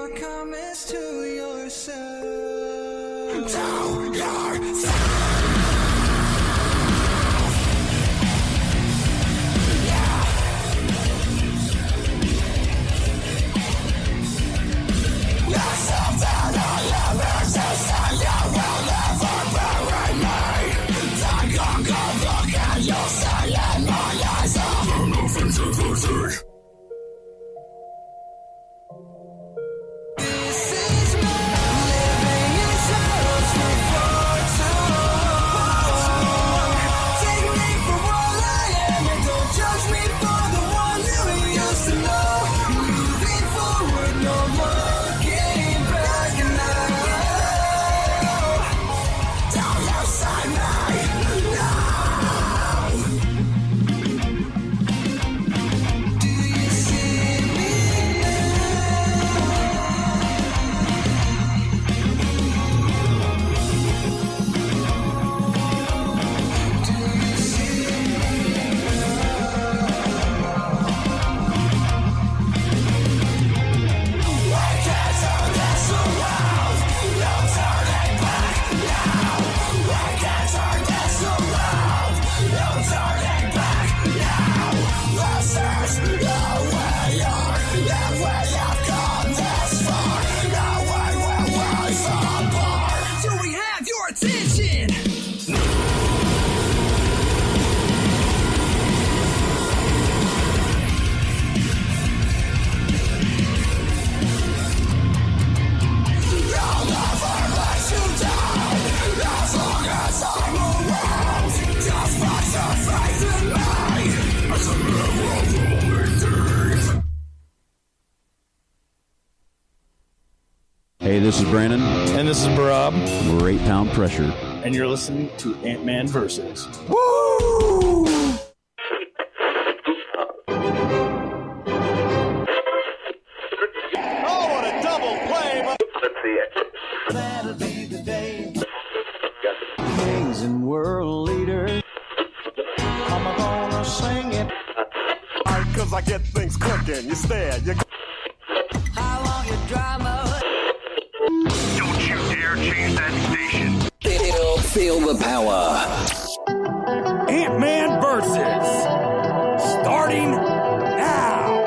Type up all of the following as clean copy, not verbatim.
your comments to yourself. To yourself. Hey, this is Brandon. And this is Rob. We're 8 Pound Pressure. And you're listening to AntmanVs. Woo! Oh, what a double play! Let's see it. That'll be the day. Kings and world leaders. I'm gonna sing it. Cause I get things cooking. You stare, you... How long your drama? Don't you dare change that station. Feel the power. Ant-Man versus. Starting now.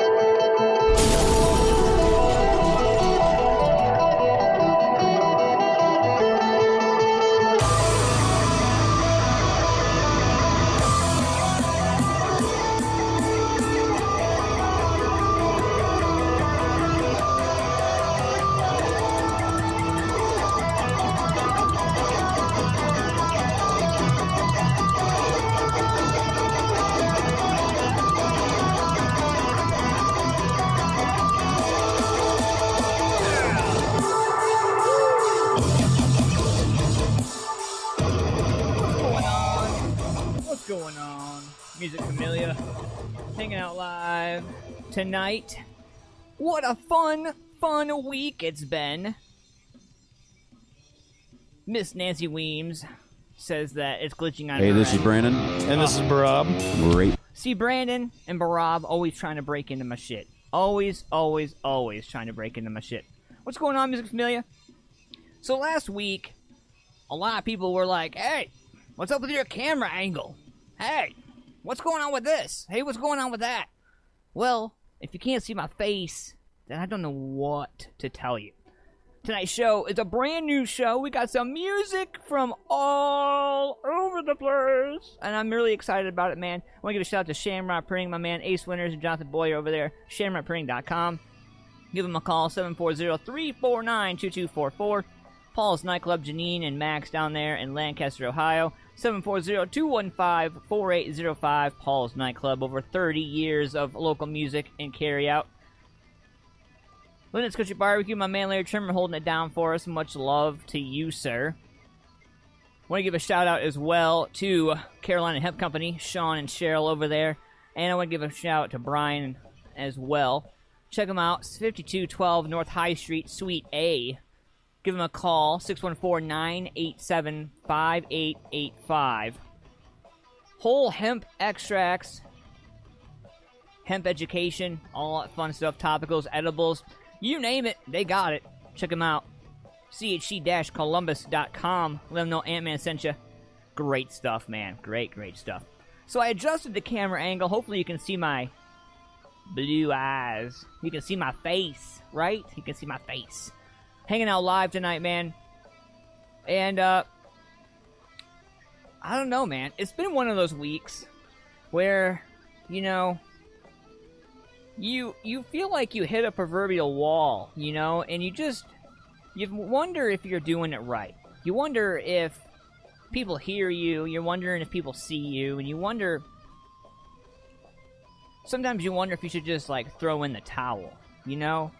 Going on? Music Familia hanging out live tonight. What a fun week it's been. Miss Nancy Weems says that it's glitching on Hey, her this end. is Brandon. And this is Rob. We're 8. See, Brandon and Barab always trying to break into my shit. Always trying to break into my shit. What's going on, Music Familia? So last week, a lot of people were like, hey, what's up with your camera angle? Hey, what's going on with this? Hey, what's going on with that? Well, if you can't see my face, then I don't know what to tell you. Tonight's show is a brand new show. We got some music from all over the place, and I'm really excited about it, man. I want to give a shout out to Shamrock Printing, my man Ace Winters and Jonathan Boyer over there, shamrockprinting.com. Give them a call, 740-349-2244. Paul's Nightclub, Janine and Max down there in Lancaster, Ohio. 740-215-4805. Paul's Nightclub, over 30 years of local music and carry-out. Lynettes Country BBQ, my man Larry Trimmer holding it down for us. Much love to you, sir. Want to give a shout-out as well to Carolina Hemp Company, Sean and Cheryl over there. And I want to give a shout-out to Brian as well. Check them out, 5212 North High Street, Suite A. Give them a call, 614-987-5885. Whole hemp extracts, hemp education, all that fun stuff, topicals, edibles. You name it, they got it. Check them out. chc-columbus.com. Let them know Ant-Man sent you. Great stuff, man. Great stuff. So I adjusted the camera angle. Hopefully you can see my blue eyes. You can see my face, right? You can see my face. Hanging out live tonight, man. And, I don't know, man. It's been one of those weeks where, you know, you feel like you hit a proverbial wall, you know, and you wonder if you're doing it right. You wonder if people hear you. You're wondering if people see you, and sometimes you wonder if you should just, like, throw in the towel, you know?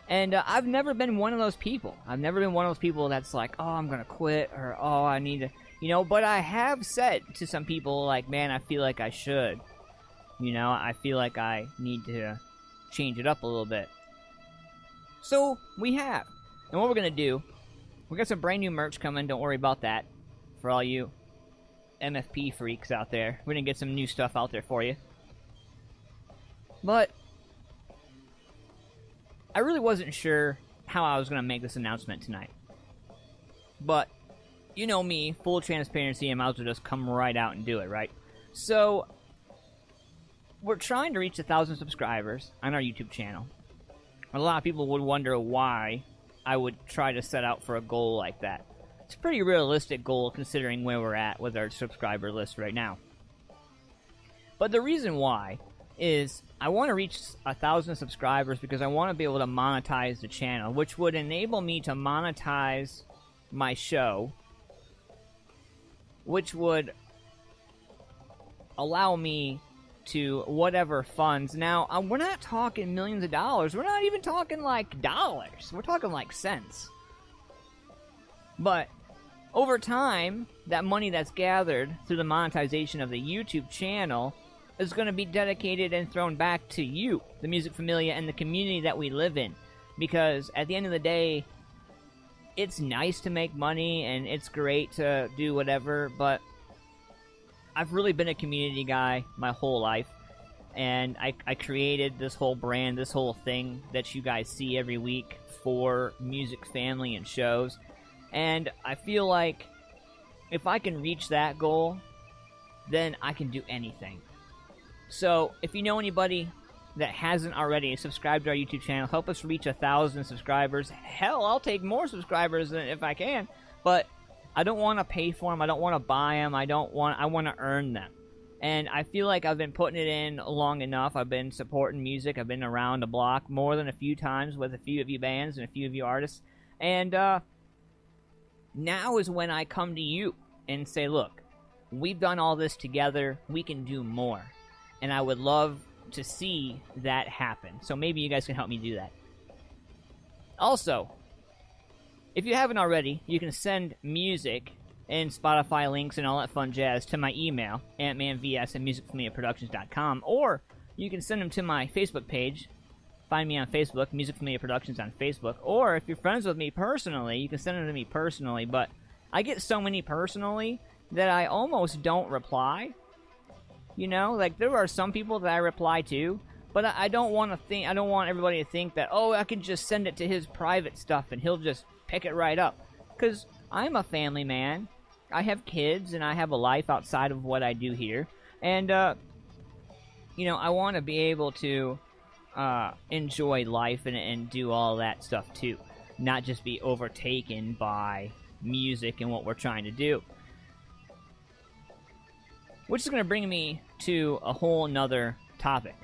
And I've never been one of those people. I've never been one of those people that's like, oh, I'm gonna quit, or oh, I need to, you know? But I have said to some people, like, man, I feel like I should. You know, I feel like I need to change it up a little bit. So, we have. And what we're gonna do, we got some brand new merch coming, don't worry about that. For all you MFP freaks out there. We're gonna get some new stuff out there for you. But I really wasn't sure how I was going to make this announcement tonight. But, you know me, full transparency, I might as well just come right out and do it, right? So, we're trying to reach 1,000 subscribers on our YouTube channel. A lot of people would wonder why I would try to set out for a goal like that. It's a pretty realistic goal considering where we're at with our subscriber list right now. But the reason why is I want to reach 1,000 subscribers because I want to be able to monetize the channel, which would enable me to monetize my show, which would allow me to whatever funds. Now, we're not talking millions of dollars. We're not even talking like dollars. We're talking like cents. But over time, that money that's gathered through the monetization of the YouTube channel is going to be dedicated and thrown back to you, the Music Familia, and the community that we live in. Because at the end of the day, it's nice to make money and it's great to do whatever, but I've really been a community guy my whole life. And I created this whole brand, this whole thing that you guys see every week for music, family, and shows. And I feel like if I can reach that goal, then I can do anything. So, if you know anybody that hasn't already subscribed to our YouTube channel, help us reach 1,000 subscribers. Hell, I'll take more subscribers if I can, but I don't want to pay for them. I don't want to buy them. I want to earn them. And I feel like I've been putting it in long enough. I've been supporting music. I've been around the block more than a few times with a few of you bands and a few of you artists. And now is when I come to you and say, look, we've done all this together. We can do more. And I would love to see that happen. So maybe you guys can help me do that. Also, if you haven't already, you can send music and Spotify links and all that fun jazz to my email, AntmanVs@musicfamiliaproductions.com, or you can send them to my Facebook page. Find me on Facebook, Music Familia Productions on Facebook. Or if you're friends with me personally, you can send them to me personally. But I get so many personally that I almost don't reply. You know, like there are some people that I reply to, but I don't want everybody to think that, oh, I can just send it to his private stuff and he'll just pick it right up. Because I'm a family man. I have kids and I have a life outside of what I do here. And, you know, I want to be able to enjoy life and do all that stuff too. Not just be overtaken by music and what we're trying to do. Which is going to bring me to a whole nother topic.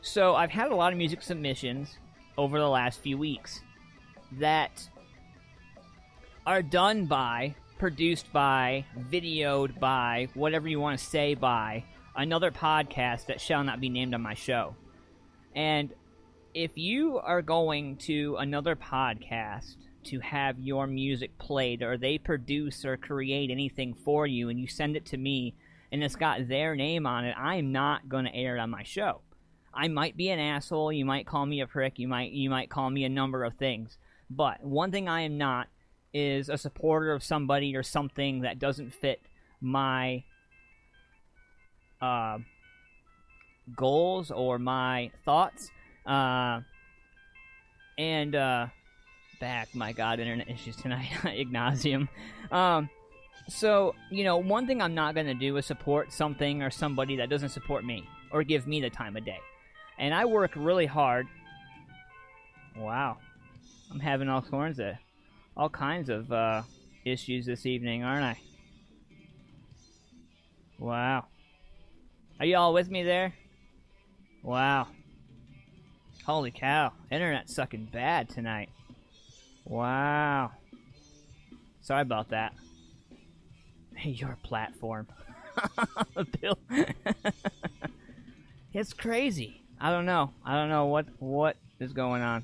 So, I've had a lot of music submissions over the last few weeks that are done by, produced by, videoed by, whatever you want to say by, another podcast that shall not be named on my show. And if you are going to another podcast to have your music played, or they produce or create anything for you and you send it to me and it's got their name on it, I'm not going to air it on my show. I might be an asshole, you might call me a prick, you might call me a number of things, but one thing I am not is a supporter of somebody or something that doesn't fit my goals or my thoughts. And, back, my God, internet issues tonight, Ignatium. So, one thing I'm not going to do is support something or somebody that doesn't support me or give me the time of day. And I work really hard. Wow. I'm having all kinds of issues this evening, aren't I? Wow. Are you all with me there? Wow. Holy cow. Internet's sucking bad tonight. Wow. Sorry about that. Hey, your platform. Bill. It's crazy. I don't know what is going on.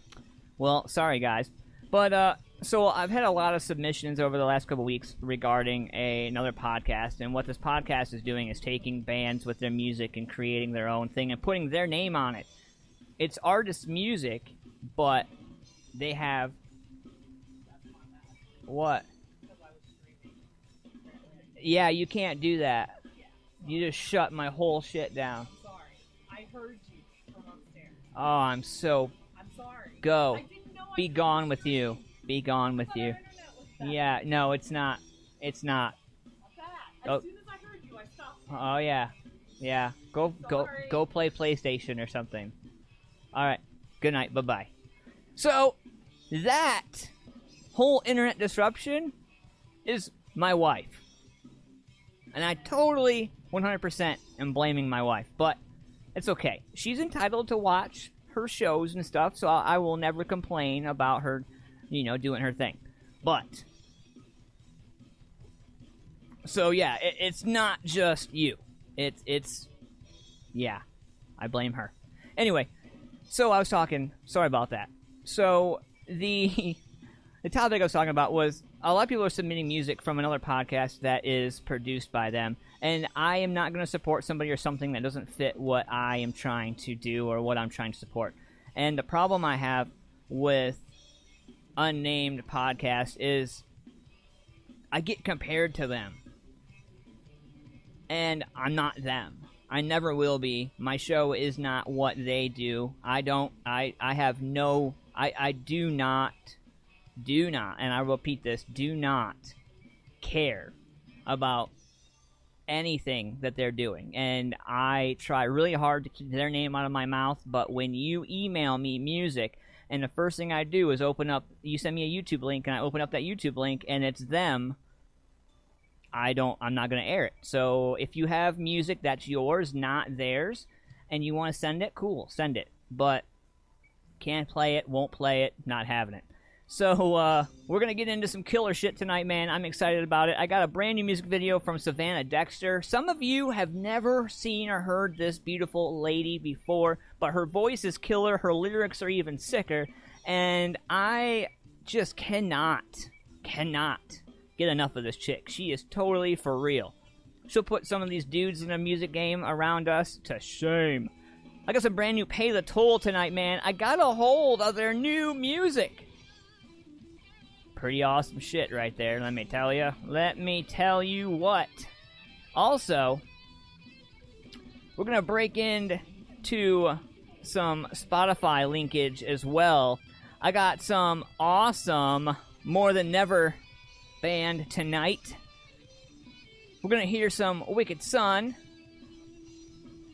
Well, sorry guys. But so I've had a lot of submissions over the last couple weeks regarding another podcast, and what this podcast is doing is taking bands with their music and creating their own thing and putting their name on it. It's artist music, but they have what? Yeah, you can't do that. You just shut my whole shit down. I'm sorry. I heard you from upstairs. Oh, I'm sorry. Go. Be gone with you. Be gone with you. Yeah, no, it's not. It's not. As soon as I heard you, I stopped. Oh yeah. Yeah. Go play PlayStation or something. Alright. Good night. Bye-bye. So, that whole internet disruption is my wife. And I totally, 100% am blaming my wife. But it's okay. She's entitled to watch her shows and stuff, so I will never complain about her, doing her thing. But, so yeah, it's not just you. It's, yeah, I blame her. Anyway, so I was talking, sorry about that. So, the topic I was talking about was, a lot of people are submitting music from another podcast that is produced by them, and I am not going to support somebody or something that doesn't fit what I am trying to do or what I'm trying to support. And the problem I have with unnamed podcasts is I get compared to them. And I'm not them. I never will be. My show is not what they do. I do not, and I repeat this, do not care about anything that they're doing. And I try really hard to keep their name out of my mouth, but when you email me music, and the first thing I do is you send me a YouTube link, and I open up that YouTube link, and it's them, I'm not going to air it. So if you have music that's yours, not theirs, and you want to send it, cool, send it. But can't play it, won't play it, not having it. So, we're going to get into some killer shit tonight, man. I'm excited about it. I got a brand new music video from Savannah Dexter. Some of you have never seen or heard this beautiful lady before, but her voice is killer. Her lyrics are even sicker. And I just cannot get enough of this chick. She is totally for real. She'll put some of these dudes in the music game around us to shame. I got some brand new Pay the Toll tonight, man. I got a hold of their new music. Pretty awesome shit right there, let me tell you. Let me tell you what. Also, we're going to break into some Spotify linkage as well. I got some awesome More Than Never band tonight. We're going to hear some Wicked Sun.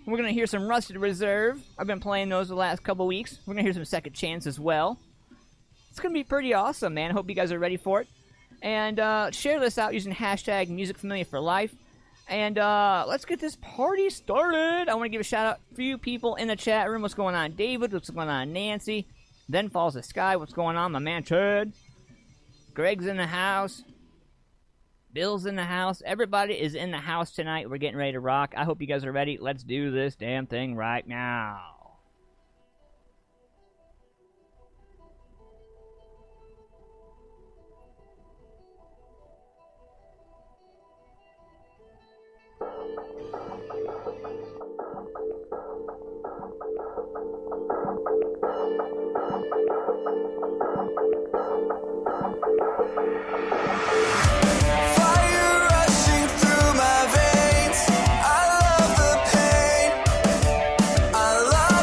We're going to hear some Rusted Reserve. I've been playing those the last couple weeks. We're going to hear some Second Chance as well. It's going to be pretty awesome, man. I hope you guys are ready for it. And share this out using hashtag MusicFamiliaForLife. And let's get this party started. I want to give a shout out to a few people in the chat room. What's going on, David? What's going on, Nancy? Then Falls the Sky. What's going on, my man, Chad? Greg's in the house. Bill's in the house. Everybody is in the house tonight. We're getting ready to rock. I hope you guys are ready. Let's do this damn thing right now. Fire rushing through my veins. I love the pain. I love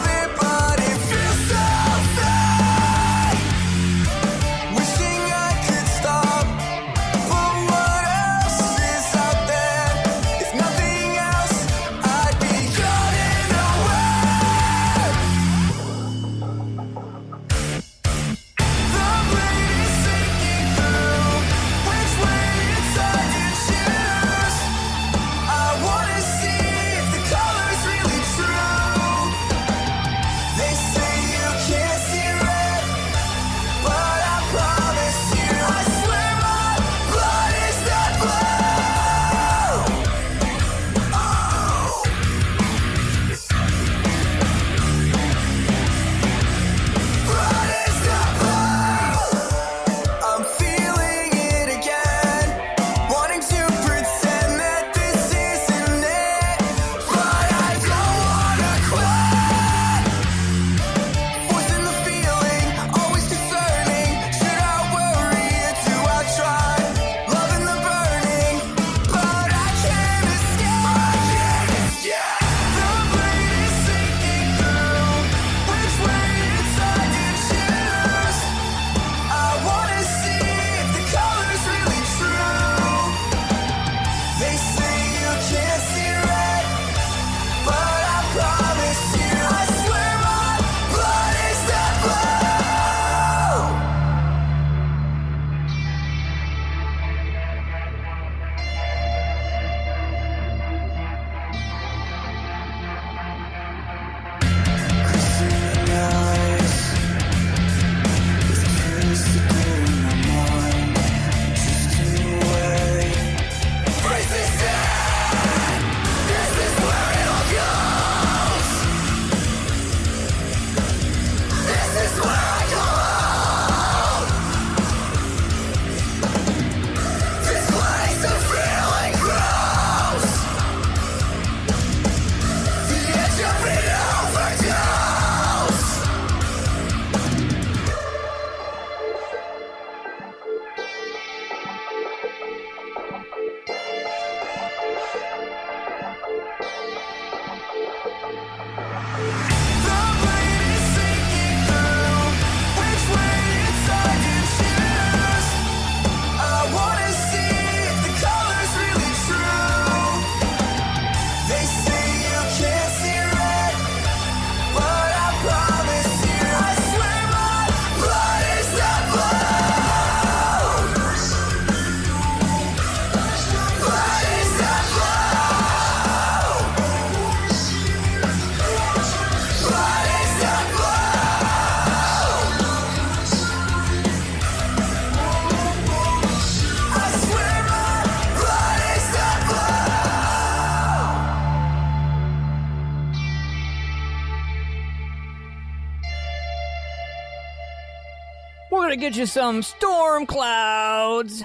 We're gonna get you some storm clouds.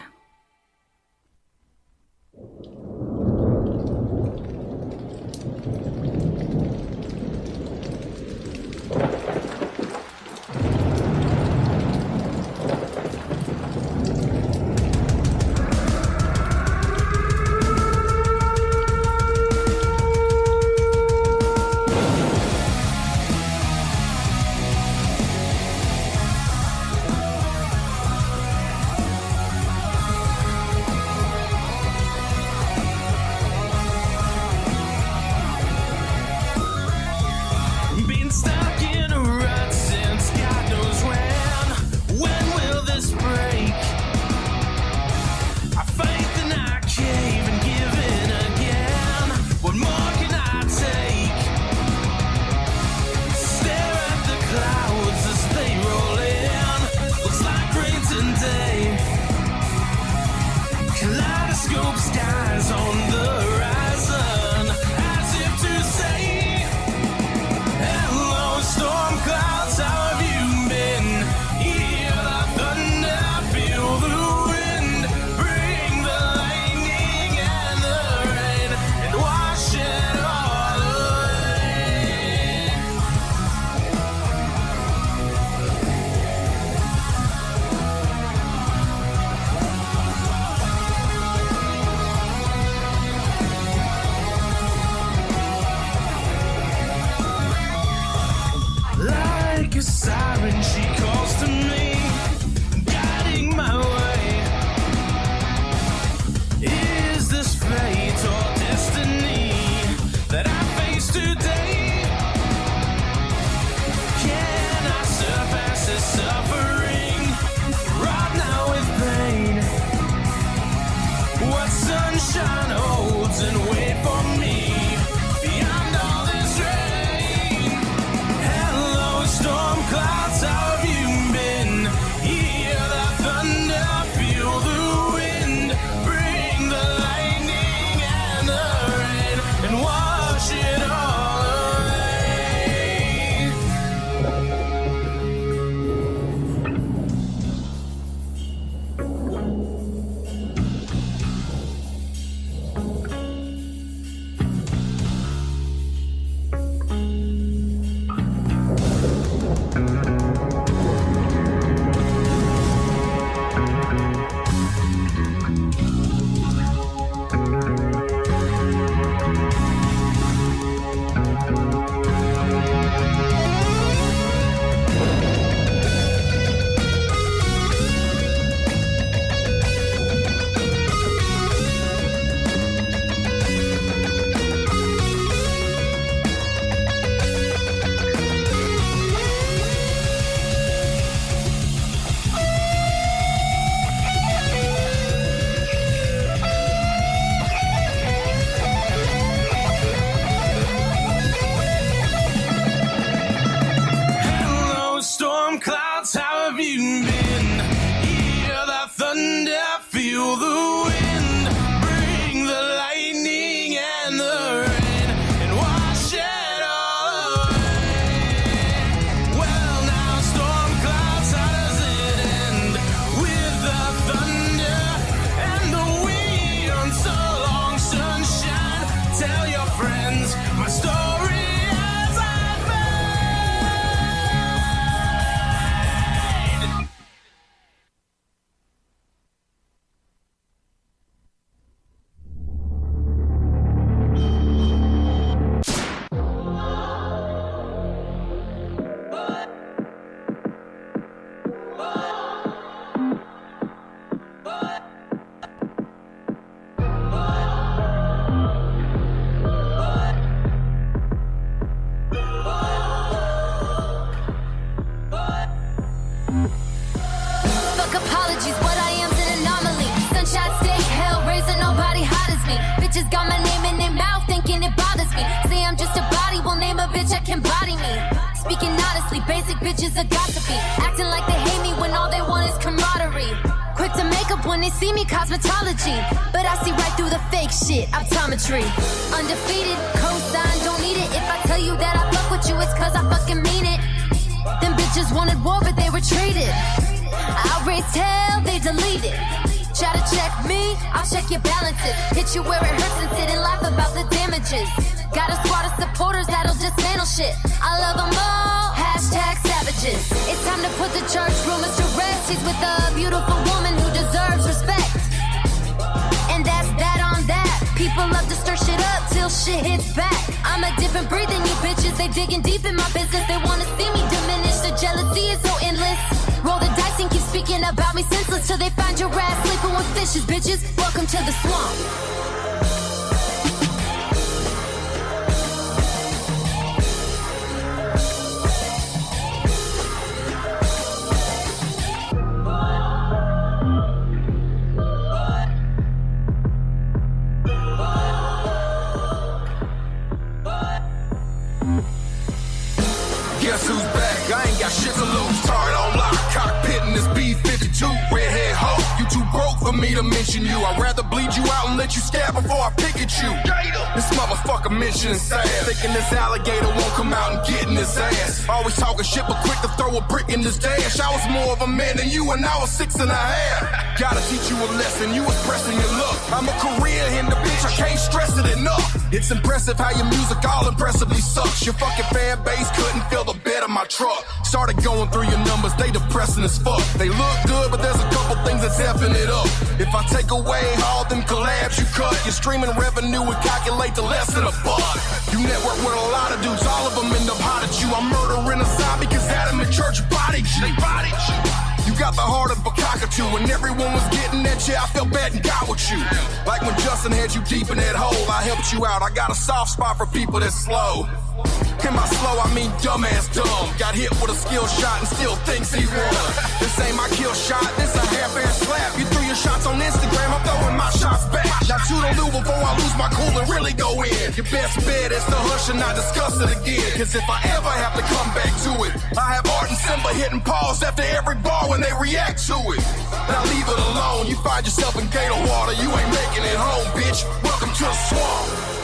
Been stuck in a rut since God knows when. When will this break? I faith and I cave and give in again. What more can I take? Stare at the clouds as they roll in. Looks like rain today. Kaleidoscope skies on the horizon, as if to say, hello, storm clouds, how have you been? Hear the thunder, feel the wind, bring the lightning and the rain, and wash it all away. Like a siren, she calls to me, guiding my way. Is this fate or destiny that I face today? Can I surpass this suffering, right now with pain? What sunshine holds and wait for me beyond all this rain? Hello, storm clouds, how have you been? Hear the thunder, feel the wind, bring the lightning and the rain, and wash it all away. Hello, storm clouds, how have you been? bitches got my name in their mouth, thinking it bothers me. Say I'm just a body, well name a bitch that can body me. Speaking honestly, basic bitches are gossipy, acting like they hate me when all they want is camaraderie. Quick to make up when they see me, cosmetology, but I see right through the fake shit, optometry. Undefeated, cosign, don't need it. If I tell you that I fuck with you, it's cause I fucking mean it. Them bitches wanted war, but they retreated. I raised hell, they deleted. Try to check me, I'll check your balances. Hit you where it hurts and sit and laugh about the damages. Got a squad of supporters that'll just handle shit. I love them all, hashtag savages. It's time to put the church rumors to rest. He's with a beautiful woman who deserves respect. And that's that on that. People love to stir shit up till shit hits back. I'm a different breed than you bitches. They digging deep in my business. They wanna see me diminish. The jealousy is so endless. Roll the dice and keep speaking about me senseless till they find your ass sleeping with fishes, bitches. Welcome to the swamp. Guess who's back? I ain't got shit to lose. Target on lock, cockpit in this B-52. Redhead hoe, you too broke for me to mention you. I'd rather bleed you out and let you scab before I pick at you. This motherfucker mentioning sad, thinking this alligator won't come out and get in his ass. Always talking shit but quick to throw a brick in this dash. I was more of a man than you and I was 6 and a half. Gotta teach you a lesson, you was pressing your luck. I'm a career in the bitch, I can't stress it enough. It's impressive how your music all impressively sucks. Your fucking fan base couldn't fill the bed of my truck. Started going through your numbers, they depressing as fuck. They look good, but there's a couple things that's effing it up. If I take away all them collabs you cut, your streaming revenue would calculate to less than $1. You network with a lot of dudes, all of them end up hot at you. I'm murdering a zombie cause Adam and Church bodied you. You got the heart of a cockatoo. When everyone was getting at you, I felt bad and got with you. Like when Justin had you deep in that hole, I helped you out. I got a soft spot for people that's slow. And by slow, I mean dumbass dumb. Got hit with a skill shot and still thinks he won. This ain't my kill shot, this a half-ass slap. You threw your shots on Instagram, I'm throwing my shots back. Now toodaloo before I lose my cool and really go in. Your best bet is to hush and not discuss it again. Cause if I ever have to come back to it, I have Art and Simba hitting pause after every bar when they react to it. Now leave it alone, you find yourself in gator water, you ain't making it home, bitch. Welcome to the swamp.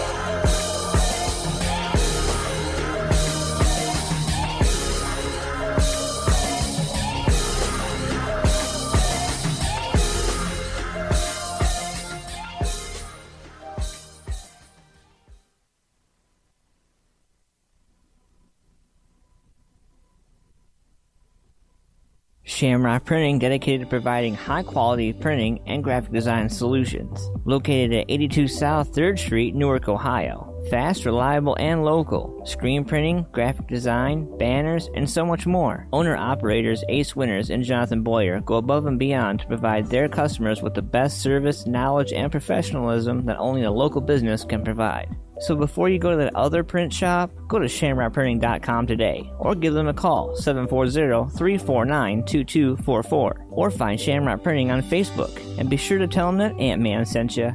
Shamrock Printing, dedicated to providing high-quality printing and graphic design solutions. Located at 82 South 3rd Street, Newark, Ohio. Fast, reliable, and local. Screen printing, graphic design, banners, and so much more. Owner-operators Ace Winters and Jonathan Boyer go above and beyond to provide their customers with the best service, knowledge, and professionalism that only a local business can provide. So before you go to that other print shop, go to shamrockprinting.com today, or give them a call, 740-349-2244, or find Shamrock Printing on Facebook, and be sure to tell them that Ant-Man sent you.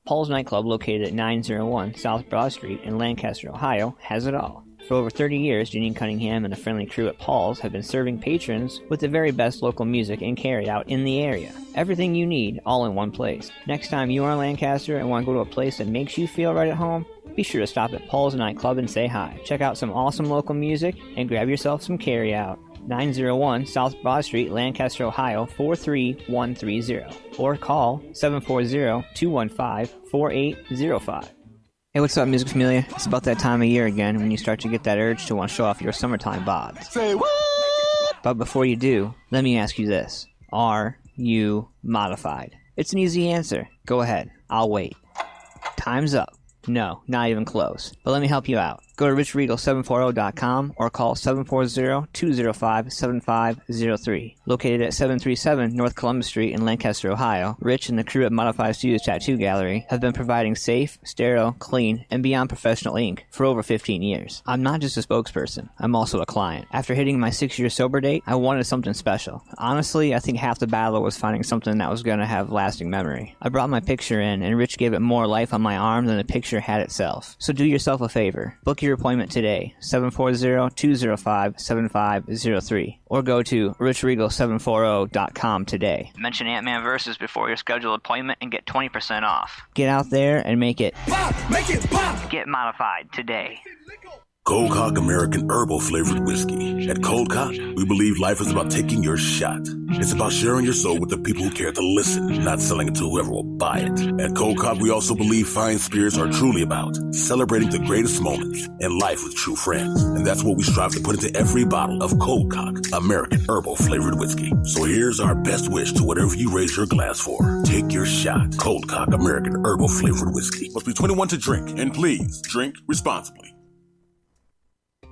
Paul's Nightclub, located at 901 South Broad Street in Lancaster, Ohio, has it all. For over 30 years, Janine Cunningham and a friendly crew at Paul's have been serving patrons with the very best local music and carry-out in the area. Everything you need, all in one place. Next time you are in Lancaster and want to go to a place that makes you feel right at home, be sure to stop at Paul's Nightclub and say hi. Check out some awesome local music and grab yourself some carry-out. 901 South Broad Street, Lancaster, Ohio, 43130. Or call 740-215-4805. Hey, what's up, Music Familia? It's about that time of year again when you start to get that urge to want to show off your summertime bods. Say what? But before you do, let me ask you this. Are you modified? It's an easy answer. Go ahead. I'll wait. Time's up. No, not even close. But let me help you out. Go to richregal740.com or call 740-205-7503. Located at 737 North Columbus Street in Lancaster, Ohio, Rich and the crew at Modified Studios Tattoo Gallery have been providing safe, sterile, clean, and beyond professional ink for over 15 years. I'm not just a spokesperson, I'm also a client. After hitting my 6-year sober date, I wanted something special. Honestly, I think half the battle was finding something that was going to have lasting memory. I brought my picture in, and Rich gave it more life on my arm than the picture had itself. So do yourself a favor. Book your appointment today, 740-205-7503, or go to richregal740.com today. Mention AntmanVs before your scheduled appointment and get 20% off. Get out there and make it pop! Make it pop! Get modified today. Cold Cock American Herbal Flavored Whiskey. At Cold Cock, we believe life is about taking your shot. It's about sharing your soul with the people who care to listen, not selling it to whoever will buy it. At Cold Cock, we also believe fine spirits are truly about celebrating the greatest moments in life with true friends. And that's what we strive to put into every bottle of Cold Cock American Herbal Flavored Whiskey. So here's our best wish to whatever you raise your glass for. Take your shot. Cold Cock American Herbal Flavored Whiskey. Must be 21 to drink, and please drink responsibly.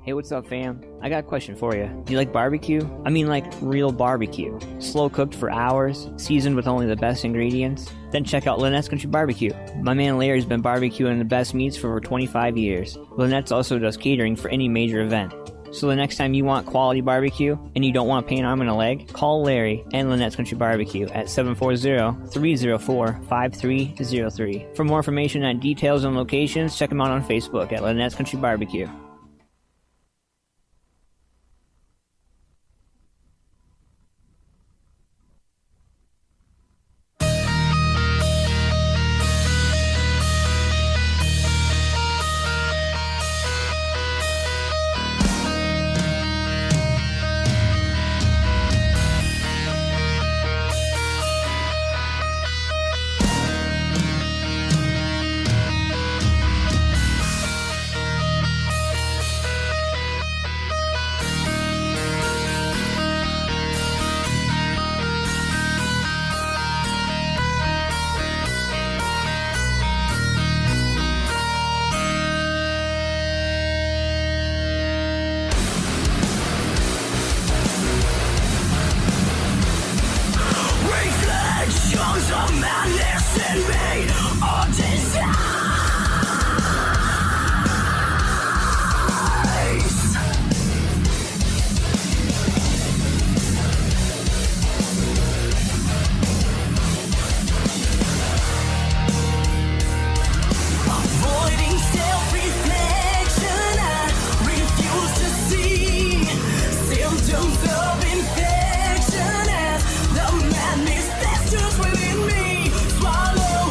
Hey, what's up, fam? I got a question for you. Do you like barbecue? I mean, like real barbecue. Slow cooked for hours, seasoned with only the best ingredients? Then check out Lynettes Country BBQ. My man Larry's been barbecuing the best meats for over 25 years. Lynettes also does catering for any major event. So the next time you want quality barbecue and you don't want to pay an arm and a leg, call Larry and Lynettes Country BBQ at 740-304-5303. For more information on details and locations, check them out on Facebook at Lynettes Country BBQ. Infection as the madness festers within me. Swallow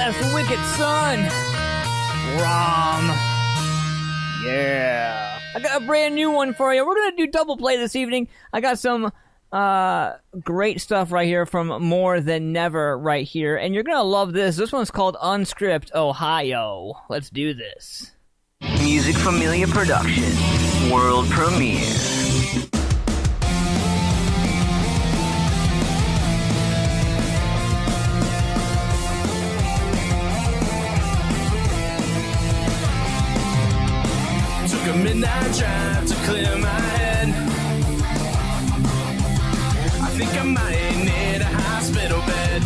Yes, Wicked Son. Rom. Yeah. I got a brand new one for you. We're going to do double play this evening. I got some great stuff right here from More Than Never right here. And you're going to love this. This one's called Unscript Ohio. Let's do this. Music Familia Production. World premiere. Took a midnight drive to clear my head. I think I might need a hospital bed.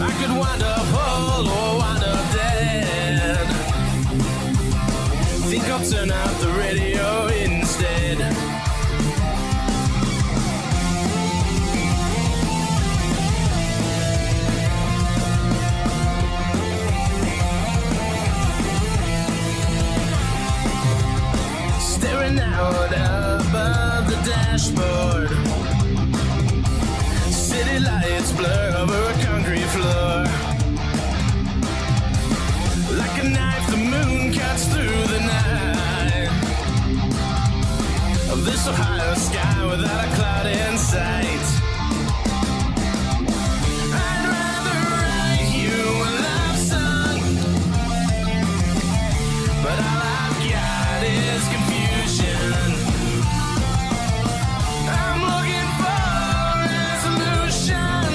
I could wind up whole or wind up dead. Think I'll turn out the radio instead. Staring out above the dashboard. City lights blur over a concrete floor. Like a knife, the moon cuts through the night of this Ohio sky without a cloud in sight. I'd rather write you a love song, but all I've got is confusion. I'm looking for resolution.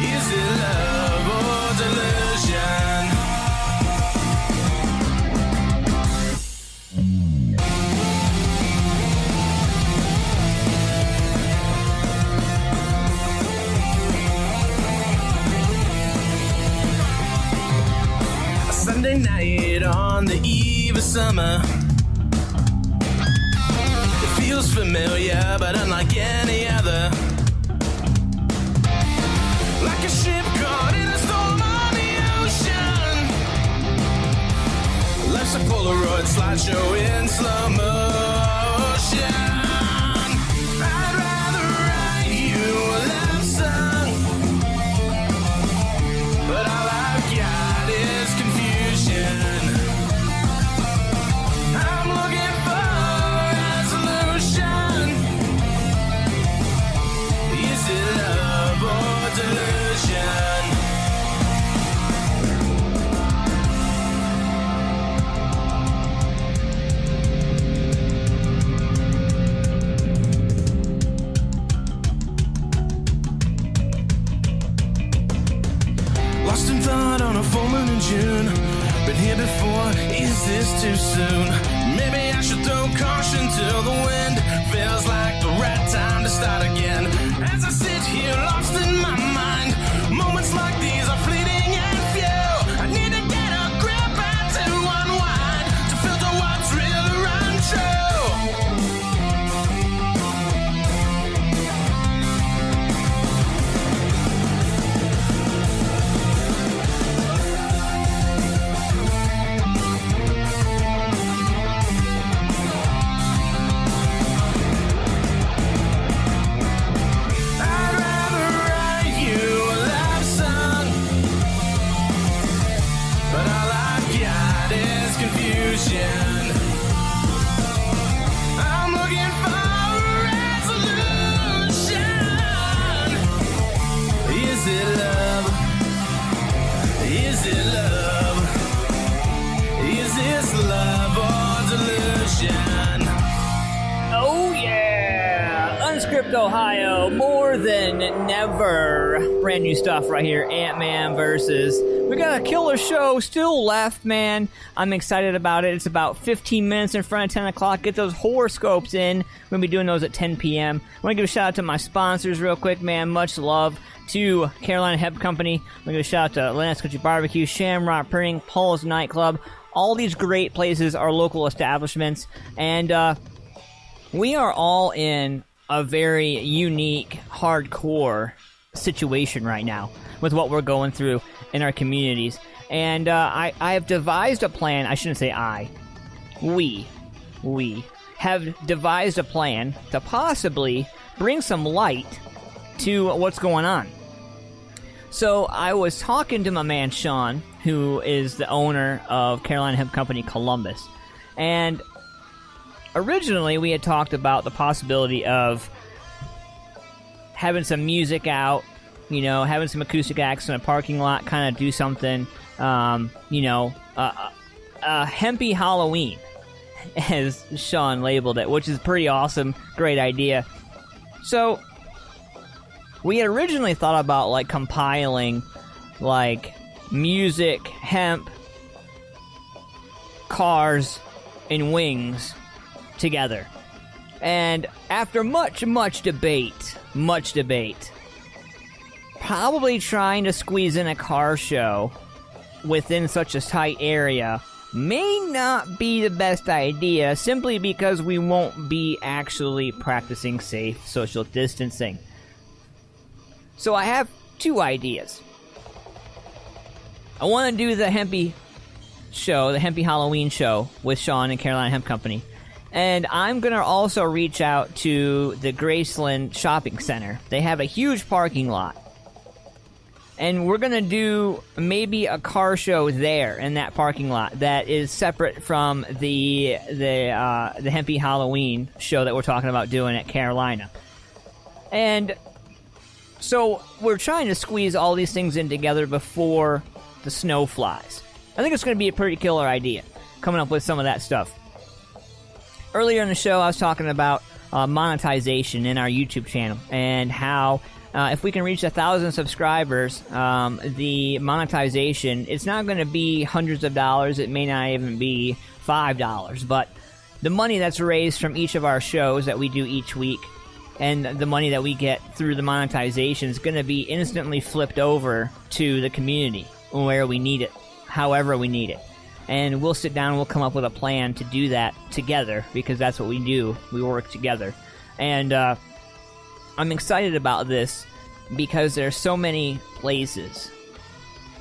Is it love or delusion? A Sunday night on the eve of summer. It feels familiar, but unlike any other. Like a ship caught in a storm on the ocean. Life's a Polaroid slideshow in slow motion. I'd rather write you a love song, but all I've got is confusion. I'm looking for resolution. Is it love or delusion? Lost in thought on a full moon in June. Been here before, is this too soon? Maybe I should throw caution till the wind feels like the right time to start again. As I sit here lost in my mind, moments like these are fleeting and few. I need to get a grip and to unwind, to filter what's real or untrue. I'd rather write you a love song, but all I've got is confusion. I'm looking for resolution. Is it love? Is it love? Is this love or delusion? Oh, yeah. Unscript Ohio, More Than Never. Brand new stuff right here, Ant-Man versus. We got a killer show still left, man. I'm excited about it. It's about 15 minutes in front of 10 o'clock. Get those horoscopes in. We're going to be doing those at 10 p.m. I want to give a shout out to my sponsors real quick, man. Much love to Carolina Hemp Company. I'm going to give a shout out to Lynettes Country BBQ, Shamrock Printing, Paul's Nightclub. All these great places are local establishments. And we are all in a very unique, hardcore situation right now with what we're going through in our communities. And I have devised a plan. I shouldn't say I. We have devised a plan to possibly bring some light to what's going on. So I was talking to my man Sean, who is the owner of Carolina Hemp Company Columbus, and originally we had talked about the possibility of having some music out, you know, having some acoustic acts in a parking lot, kind of do something, you know, hempy Halloween, as Sean labeled it, which is pretty awesome, great idea. So we had originally thought about, like, compiling, like, music, hemp, cars, and wings together. And after much debate, probably trying to squeeze in a car show within such a tight area may not be the best idea, simply because we won't be actually practicing safe social distancing. So I have two ideas. I want to do the Hempy show, the Hempy Halloween show with Sean and Carolina Hemp Company. And I'm going to also reach out to the Graceland Shopping Center. They have a huge parking lot. And we're going to do maybe a car show there in that parking lot that is separate from the Hempy Halloween show that we're talking about doing at Carolina. And so we're trying to squeeze all these things in together before the snow flies. I think it's going to be a pretty killer idea, coming up with some of that stuff. Earlier in the show, I was talking about monetization in our YouTube channel and how if we can reach 1,000 subscribers, the monetization, it's not going to be hundreds of dollars. It may not even be $5, but the money that's raised from each of our shows that we do each week and the money that we get through the monetization is going to be instantly flipped over to the community where we need it, however we need it. And we'll sit down and we'll come up with a plan to do that together, because that's what we do. We work together. And I'm excited about this because there's so many places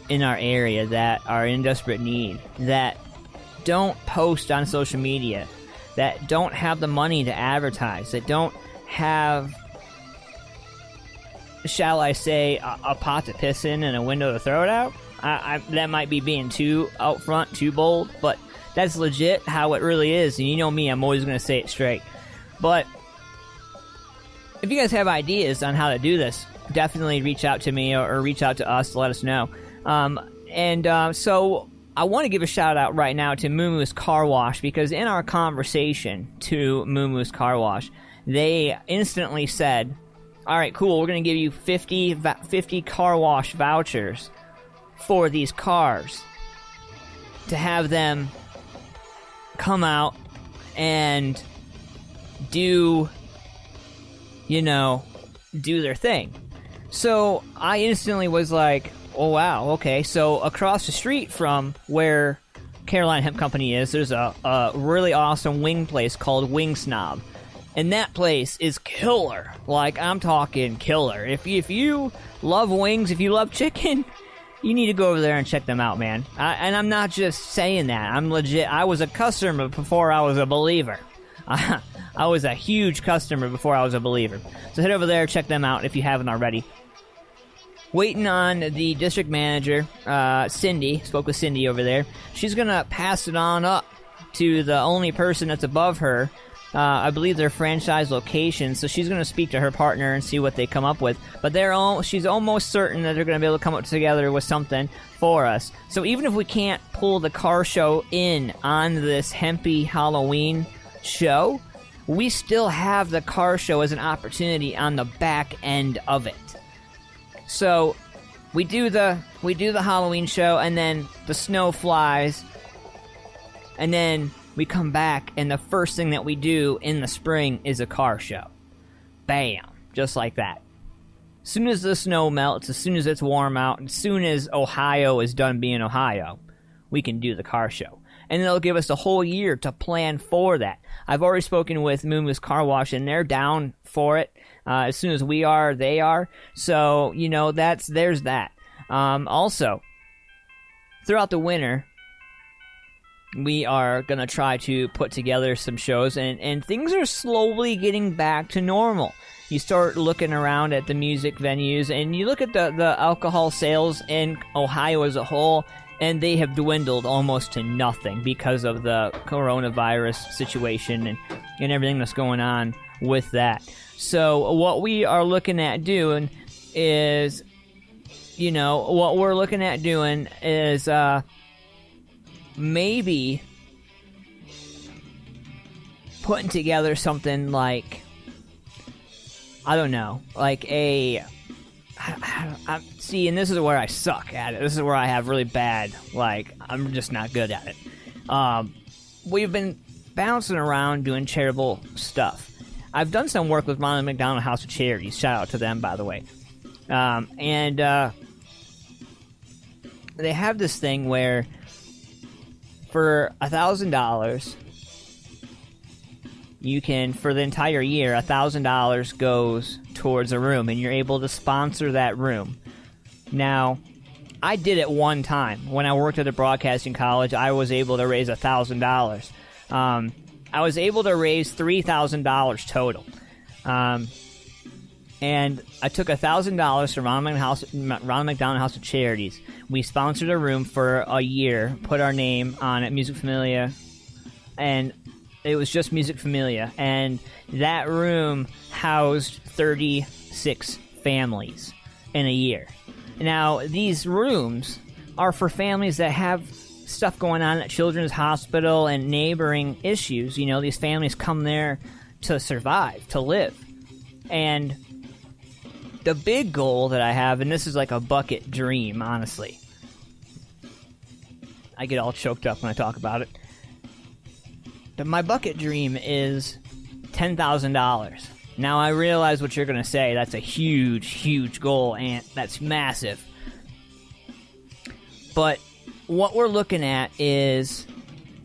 in our area that are in desperate need, that don't post on social media, that don't have the money to advertise, that don't have, shall I say, a pot to piss in and a window to throw it out. That might be being too out front, too bold, but that's legit how it really is. And you know me, I'm always going to say it straight. But if you guys have ideas on how to do this, definitely reach out to me or reach out to us to let us know. So I want to give a shout out right now to Moo Moo's Car Wash, because in our conversation to Moo Moo's Car Wash, they instantly said, all right, cool, we're going to give you 50 car wash vouchers for these cars to have them come out and do their thing. So I instantly was like, oh wow, okay. So across the street from where Carolina Hemp Company is, there's a really awesome wing place called Wing Snob. And that place is killer. Like, I'm talking killer. If you love wings, if you love chicken, you need to go over there and check them out, man. And I'm not just saying that. I'm legit. I was a customer before I was a believer. I was a huge customer before I was a believer. So head over there, check them out if you haven't already. Waiting on the district manager, Cindy. Spoke with Cindy over there. She's going to pass it on up to the only person that's above her. I believe they're franchise locations, so she's going to speak to her partner and see what they come up with. But she's almost certain that they're going to be able to come up together with something for us. So even if we can't pull the car show in on this Hempy Halloween show, we still have the car show as an opportunity on the back end of it. So we do the Halloween show, and then the snow flies, and then we come back, and the first thing that we do in the spring is a car show. Bam. Just like that. As soon as the snow melts, as soon as it's warm out, as soon as Ohio is done being Ohio, we can do the car show. And it'll give us a whole year to plan for that. I've already spoken with Moo Moo's Car Wash, and they're down for it. As soon as we are, they are. So, there's that. Also, throughout the winter, we are going to try to put together some shows, and things are slowly getting back to normal. you start looking around at the music venues, and you look at the alcohol sales in Ohio as a whole, and they have dwindled almost to nothing because of the coronavirus situation and everything that's going on with that. So what we are looking at doing is, maybe putting together something like, I don't know, like see, and this is where I suck at it. This is where I have really bad, I'm just not good at it. We've been bouncing around doing charitable stuff. I've done some work with Ronald McDonald House of Charities. Shout out to them, by the way. And they have this thing where for $1,000, you can, for the entire year, $1,000 goes towards a room, and you're able to sponsor that room. Now, I did it one time. When I worked at a broadcasting college, I was able to raise $1,000. I was able to raise $3,000 total. And I took $1,000 from Ronald McDonald House of Charities. We sponsored a room for a year, put our name on it, Music Familia, and it was just Music Familia. And that room housed 36 families in a year. Now, these rooms are for families that have stuff going on at Children's Hospital and neighboring issues. These families come there to survive, to live. And the big goal that I have, and this is like a bucket dream, honestly. I get all choked up when I talk about it. My bucket dream is $10,000. Now, I realize what you're going to say. That's a huge, huge goal, and that's massive. But what we're looking at is,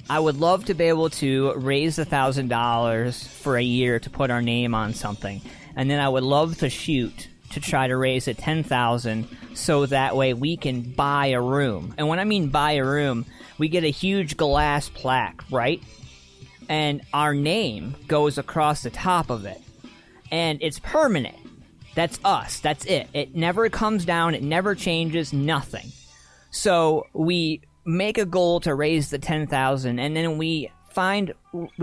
I would love to be able to raise $1,000 for a year to put our name on something. And then I would love to shoot to try to raise it $10,000 so that way we can buy a room. And when I mean buy a room, we get a huge glass plaque, right? And our name goes across the top of it. And it's permanent. That's us. That's it. It never comes down. It never changes. Nothing. So we make a goal to raise the $10,000, and then we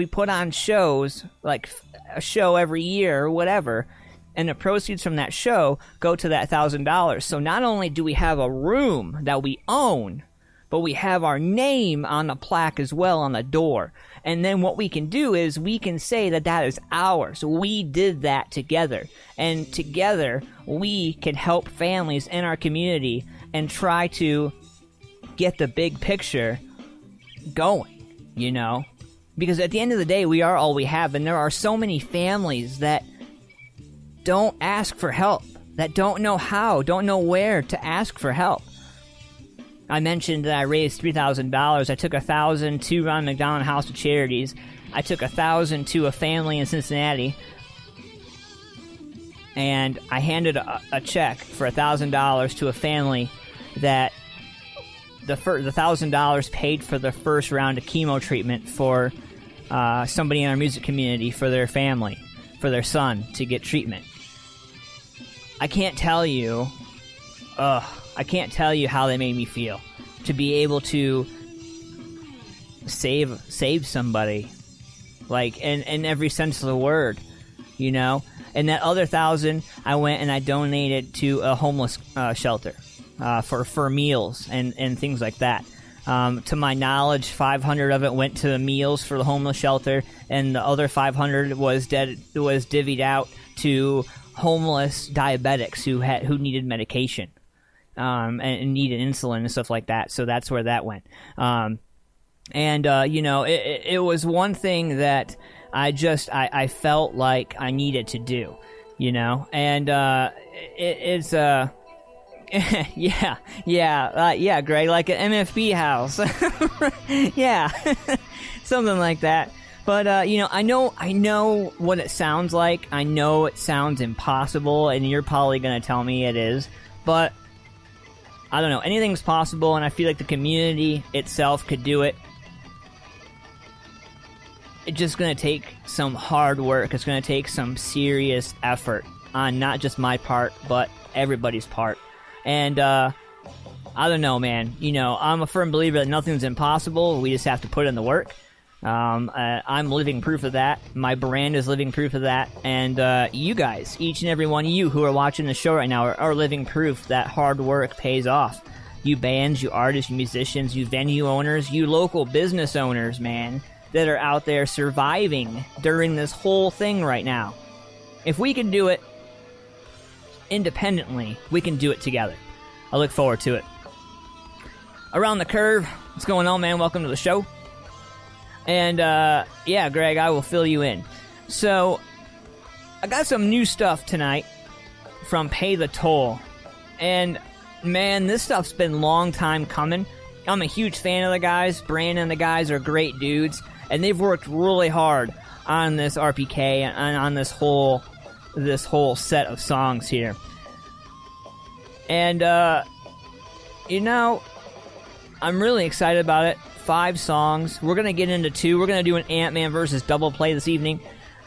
put on shows, like a show every year or whatever, and the proceeds from that show go to that $1,000. So not only do we have a room that we own, but we have our name on the plaque as well on the door. And then what we can do is we can say that that is ours. We did that together. And together we can help families in our community and try to get the big picture going, Because at the end of the day, we are all we have. And there are so many families that don't ask for help, that don't know how, don't know where to ask for help. I mentioned that I raised $3,000. I took $1,000 to Ronald McDonald House of Charities. I took $1,000 to a family in Cincinnati. And I handed a check for $1,000 to a family that the $1,000 paid for the first round of chemo treatment for somebody in our music community, for their family, for their son to get treatment. I can't tell you how they made me feel to be able to save somebody, in every sense of the word, And that other $1,000, I went and I donated to a homeless shelter for meals and things like that. To my knowledge, 500 of it went to the meals for the homeless shelter, and the other 500 was divvied out to homeless diabetics who needed medication and needed insulin and stuff like that. So that's where that went. It was one thing that I felt like I needed to do, and it's yeah, Greg, like an MFB house. Yeah, something like that. But, I know what it sounds like. I know it sounds impossible, and you're probably going to tell me it is. But, I don't know. Anything's possible, and I feel like the community itself could do it. It's just going to take some hard work. It's going to take some serious effort. on not just my part, but everybody's part. And I don't know, man. You know, I'm a firm believer that nothing's impossible. We just have to put in the work. I'm living proof of that. My brand is living proof of that. And you guys, each and every one of you who are watching the show right now are living proof that hard work pays off. You bands, you artists, you musicians, you venue owners, you local business owners, man, that are out there surviving during this whole thing right now. If we can do it independently, we can do it together. I look forward to it. Around the Curve, what's going on, man? Welcome to the show. And, yeah, Greg, I will fill you in. So, I got some new stuff tonight from Pay the Toll. And, man, this stuff's been a long time coming. I'm a huge fan of the guys. Brandon and the guys are great dudes. And they've worked really hard on this RPK and on this whole set of songs here. And, you know, I'm really excited about it. 5 songs. We're going to get into 2. We're going to do an AntmanVs double play this evening.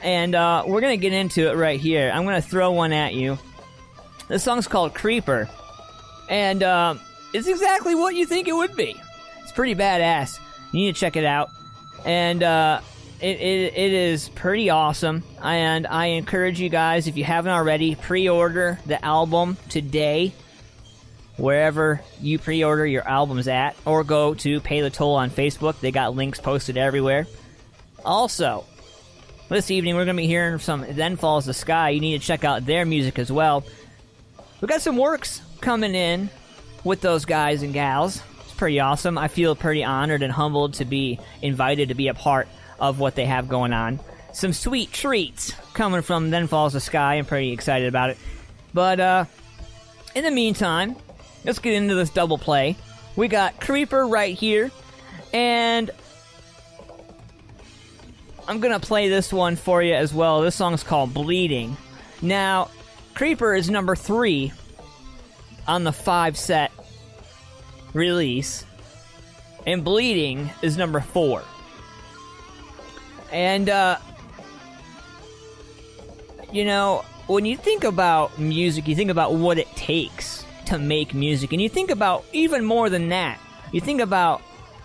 And we're going to get into it right here. I'm going to throw one at you. This song's called Creeper. And it's exactly what you think it would be. It's pretty badass. You need to check it out. And it is pretty awesome. And I encourage you guys, if you haven't already, pre-order the album today, wherever you pre-order your albums at, or go to Pay the Toll on Facebook. They got links posted everywhere. Also, this evening we're going to be hearing some Then Falls the Sky. You need to check out their music as well. We've got some works coming in with those guys and gals. It's pretty awesome. I feel pretty honored and humbled to be invited to be a part of what they have going on. Some sweet treats coming from Then Falls the Sky. I'm pretty excited about it. But in the meantime, let's get into this double play. We got Creeper right here, and I'm going to play this one for you as well. This song's called Bleeding. Now, Creeper is number 3 on the 5-set release, and Bleeding is number 4. And, you know, when you think about music, you think about what it takes to make music, and you think about even more than that. You think about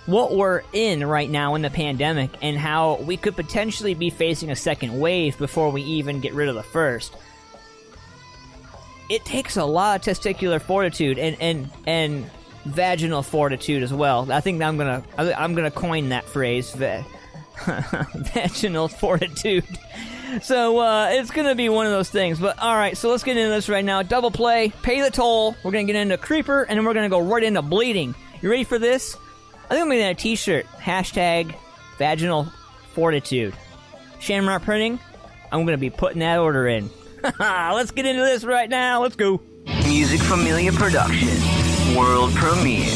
what we're in right now in the pandemic and how we could potentially be facing a second wave before we even get rid of the first. It takes a lot of testicular fortitude and vaginal fortitude as well. I think I'm gonna coin that phrase, vaginal fortitude. So, it's gonna be one of those things. But, alright, so let's get into this right now. Double play, Pay the Toll. We're gonna get into Creeper, and then we're gonna go right into Bleeding. You ready for this? I think I'm gonna get a t-shirt. Hashtag vaginal fortitude. Shamrock Printing, I'm gonna be putting that order in. Let's get into this right now. Let's go. Music Familia Production. World premiere.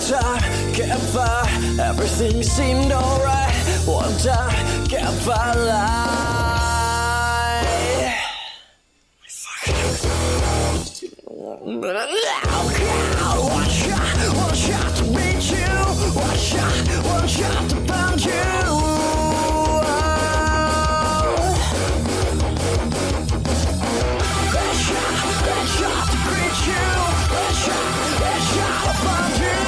time, campfire, everything seemed alright. One time, campfire light. One shot to beat you. One shot to find you. That shot to greet you. That shot to find you.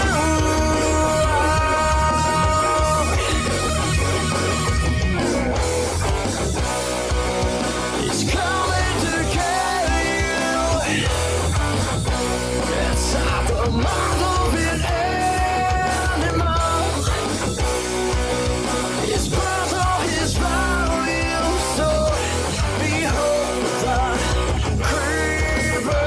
It's coming to kill you. It's not the mind of an animal. It's part of his value, so behold the creeper.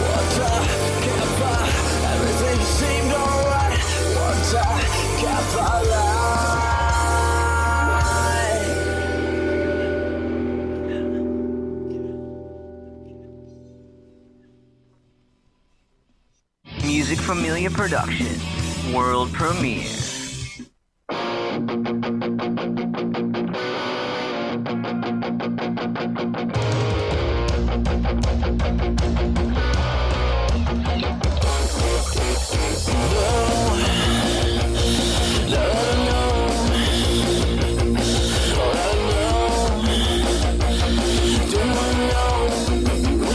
What a campfire, everything seemed alright. What a campfire light. Music Familia Production. World premiere.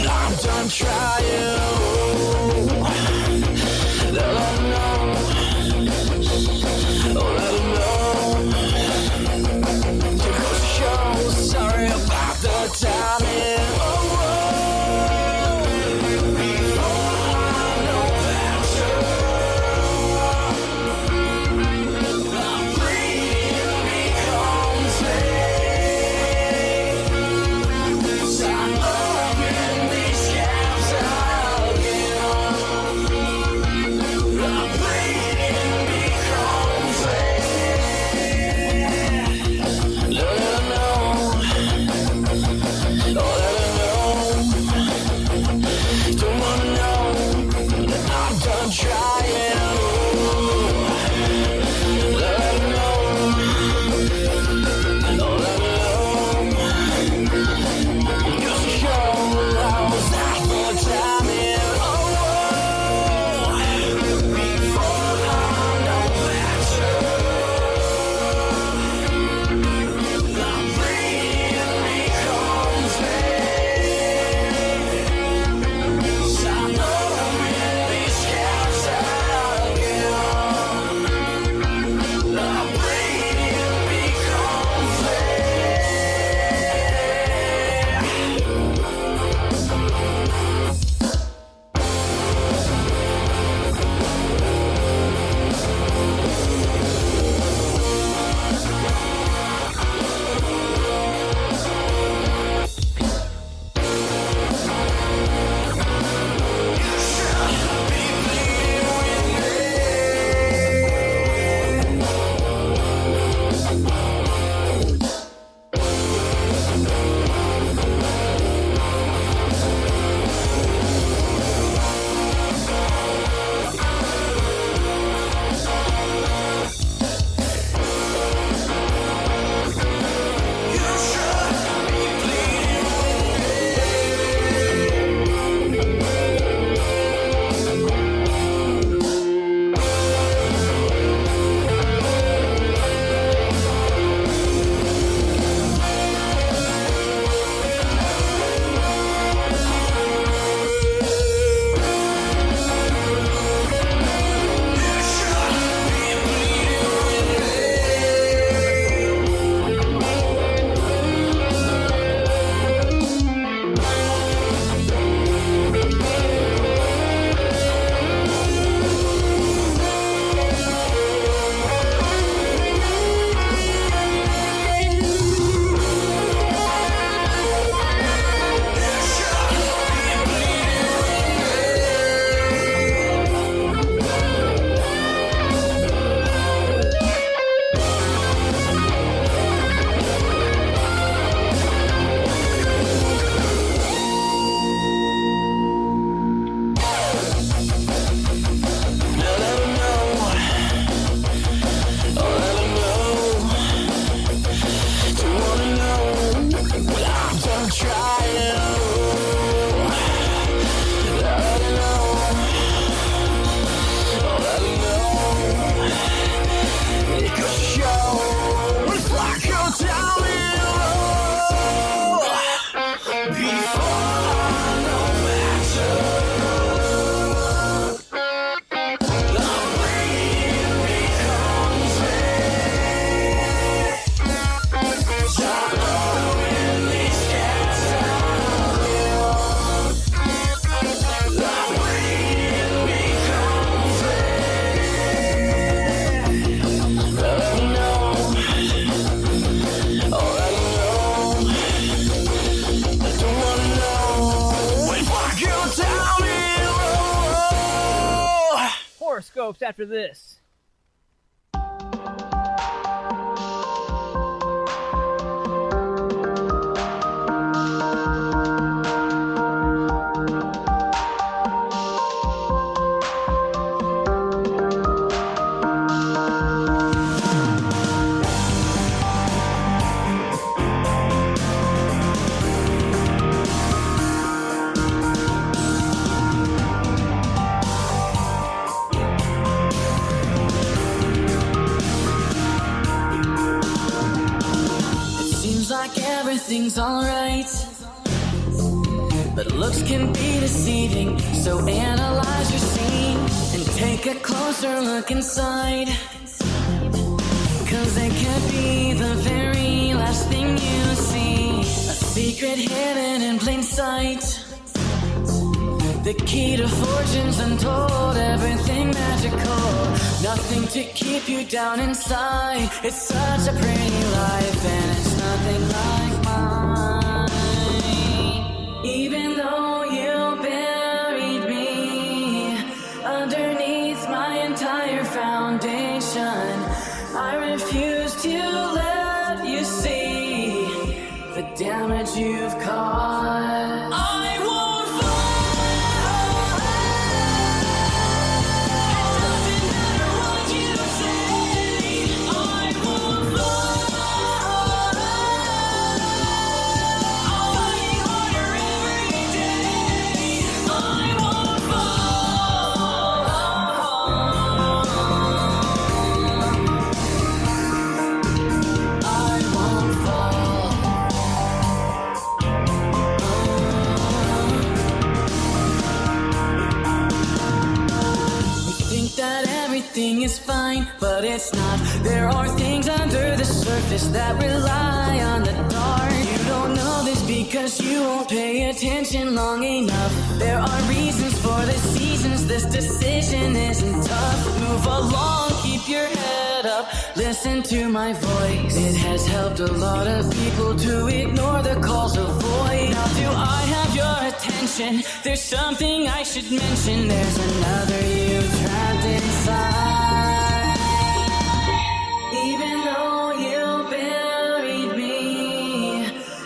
I'm done trying. horoscopes after this. Everything's alright, but looks can be deceiving, so analyze your scene and take a closer look inside, cause it could be the very last thing you see, a secret hidden in plain sight, the key to fortunes untold, everything magical, nothing to keep you down inside, it's such a pretty life and it's nothing like mine. Even though you buried me underneath my entire foundation, I refuse to let you see the damage you've caused. I won't fall. It doesn't matter what you say. I won't fall. I'll fight harder every day. I won't fall. I won't fall. You think that everything is fine, but it's not. There are things under the surface that rely on the dark. You don't know this because you won't pay attention long enough. There are reasons for the seasons, this decision isn't tough. Move along, keep your head up, listen to my voice. It has helped a lot of people to ignore the calls of void. Now do I have your attention? There's something I should mention. There's another you trapped inside. Even though you buried me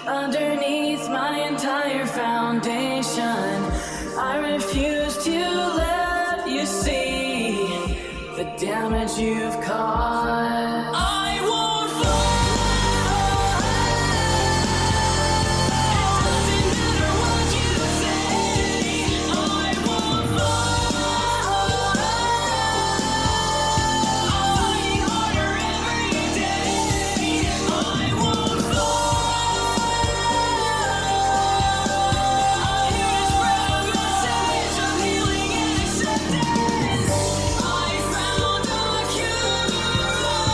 underneath my entire foundation, I refuse to let you see the damage you've caused. I won't fall. It doesn't matter what you say. I won't fall. I'll fight harder every day. I won't fall. I'm here to spread a message of healing and acceptance. I found a cure. I won't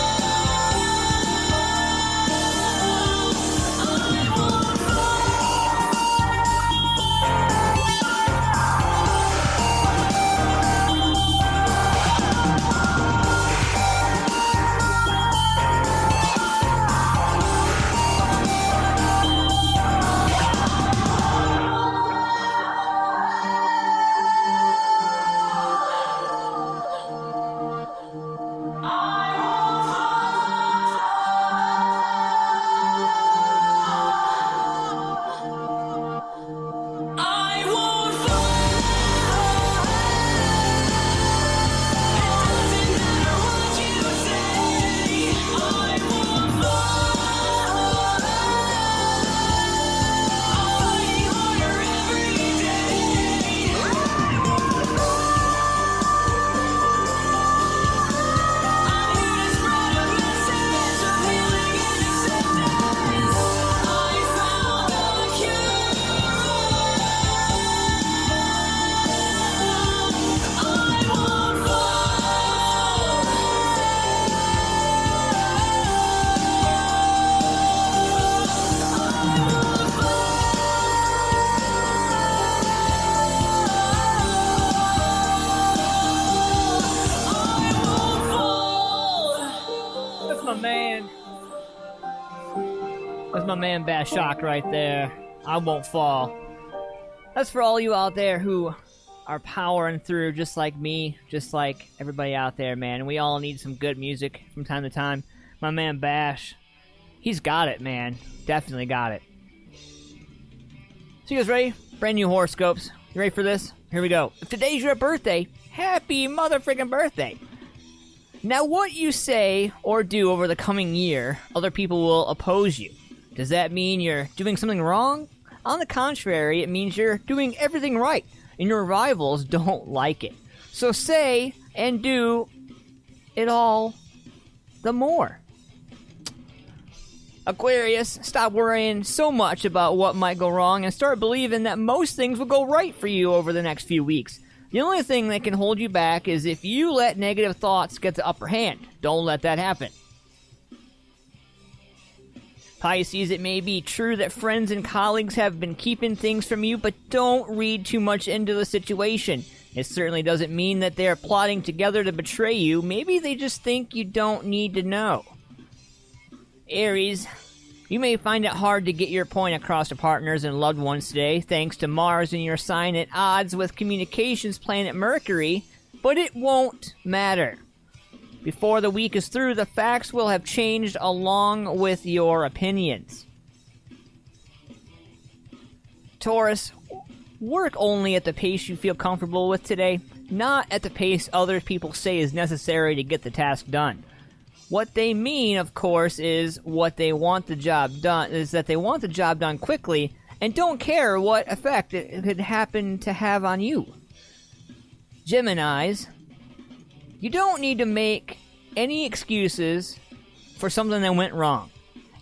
I won't fall. It doesn't matter what you say. I won't fall. I'll fight harder every day. I'm here to spread a message of healing and acceptance. I found a cure. I won't fall. That's my man. That's my man Bash Shock right there. I won't fall. That's for all you out there who are powering through just like me, just like everybody out there, man. And we all need some good music from time to time. My man Bash, he's got it, man. Definitely got it. So you guys ready? Brand new horoscopes. You ready for this? Here we go. If today's your birthday, happy motherfucking birthday. Now, what you say or do over the coming year, other people will oppose you. Does that mean you're doing something wrong? On the contrary, it means you're doing everything right, and your rivals don't like it. So say and do it all the more. Aquarius, stop worrying so much about what might go wrong and start believing that most things will go right for you over the next few weeks. The only thing that can hold you back is if you let negative thoughts get the upper hand. Don't let that happen. Pisces, it may be true that friends and colleagues have been keeping things from you, but don't read too much into the situation. It certainly doesn't mean that they are plotting together to betray you. Maybe they just think you don't need to know. Aries, you may find it hard to get your point across to partners and loved ones today, thanks to Mars in your sign at odds with communications planet Mercury, but it won't matter. Before the week is through, the facts will have changed along with your opinions. Taurus, work only at the pace you feel comfortable with today, not at the pace other people say is necessary to get the task done. What they mean, of course, is what they want the job done, is that they want the job done quickly and don't care what effect it could happen to have on you. Geminis, you don't need to make any excuses for something that went wrong.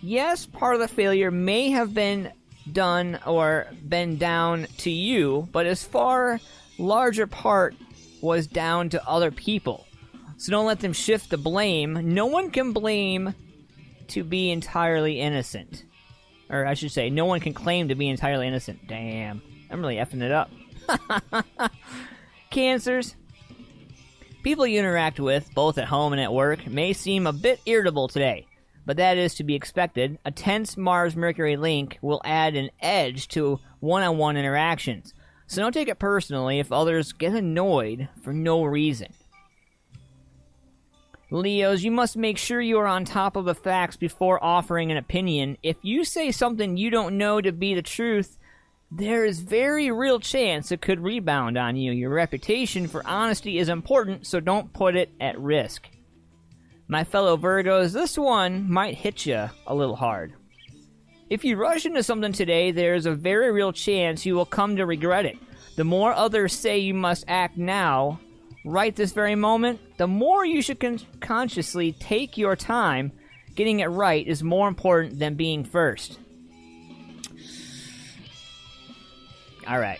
Yes, part of the failure may have been done or been down to you, but as far larger part was down to other people. So don't let them shift the blame. No one can blame to be entirely innocent. Or I should say, no one can claim to be entirely innocent. Damn, I'm really effing it up. Cancers, people you interact with, both at home and at work, may seem a bit irritable today, but that is to be expected. A tense Mars-Mercury link will add an edge to one-on-one interactions, so don't take it personally if others get annoyed for no reason. Leos, you must make sure you are on top of the facts before offering an opinion. If you say something you don't know to be the truth, there is very real chance it could rebound on you. Your reputation for honesty is important, so don't put it at risk. My fellow Virgos, this one might hit you a little hard. If you rush into something today, there's a very real chance you will come to regret it. The more others say you must act now, right this very moment, the more you should consciously take your time. Getting it right is more important than being first. Alright.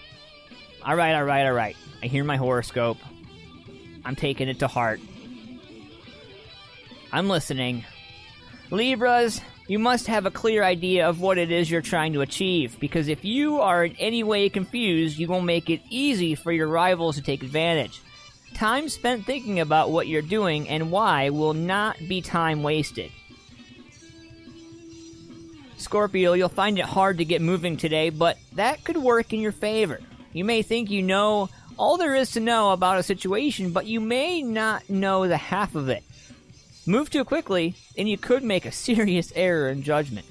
I hear my horoscope. I'm taking it to heart. I'm listening. Libras, you must have a clear idea of what it is you're trying to achieve, because if you are in any way confused, you will make it easy for your rivals to take advantage. Time spent thinking about what you're doing and why will not be time wasted. Scorpio, you'll find it hard to get moving today, but that could work in your favor. You may think you know all there is to know about a situation, but you may not know the half of it. Move too quickly, and you could make a serious error in judgment.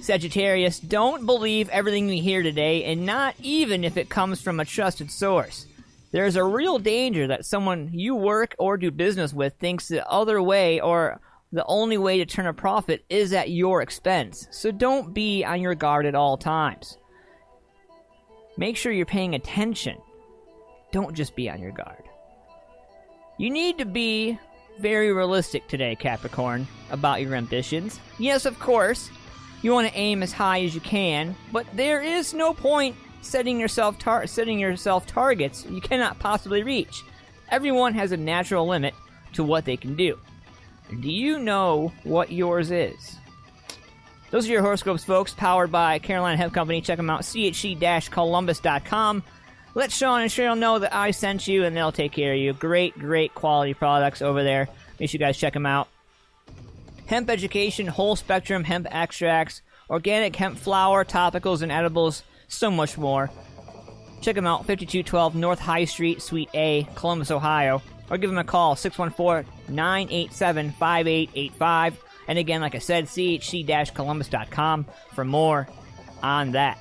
Sagittarius, don't believe everything you hear today, and not even if it comes from a trusted source. There is a real danger that someone you work or do business with thinks the other way or the only way to turn a profit is at your expense, so don't be on your guard at all times. Make sure you're paying attention. Don't just be on your guard. You need to be very realistic today, Capricorn, about your ambitions. Yes, of course, you want to aim as high as you can, but there is no point setting yourself targets you cannot possibly reach. Everyone has a natural limit to what they can do. Do you know what yours is? Those are your horoscopes, folks, powered by Carolina Hemp Company. Check them out, chc-columbus.com. Let Sean and Cheryl know that I sent you, and they'll take care of you. Great, great quality products over there. Make sure you guys check them out. Hemp education, whole spectrum hemp extracts, organic hemp flour, topicals, and edibles, so much more. Check them out, 5212 North High Street, Suite A, Columbus, Ohio. Or give them a call, 614-987-5885. And again, like I said, chc-columbus.com for more on that.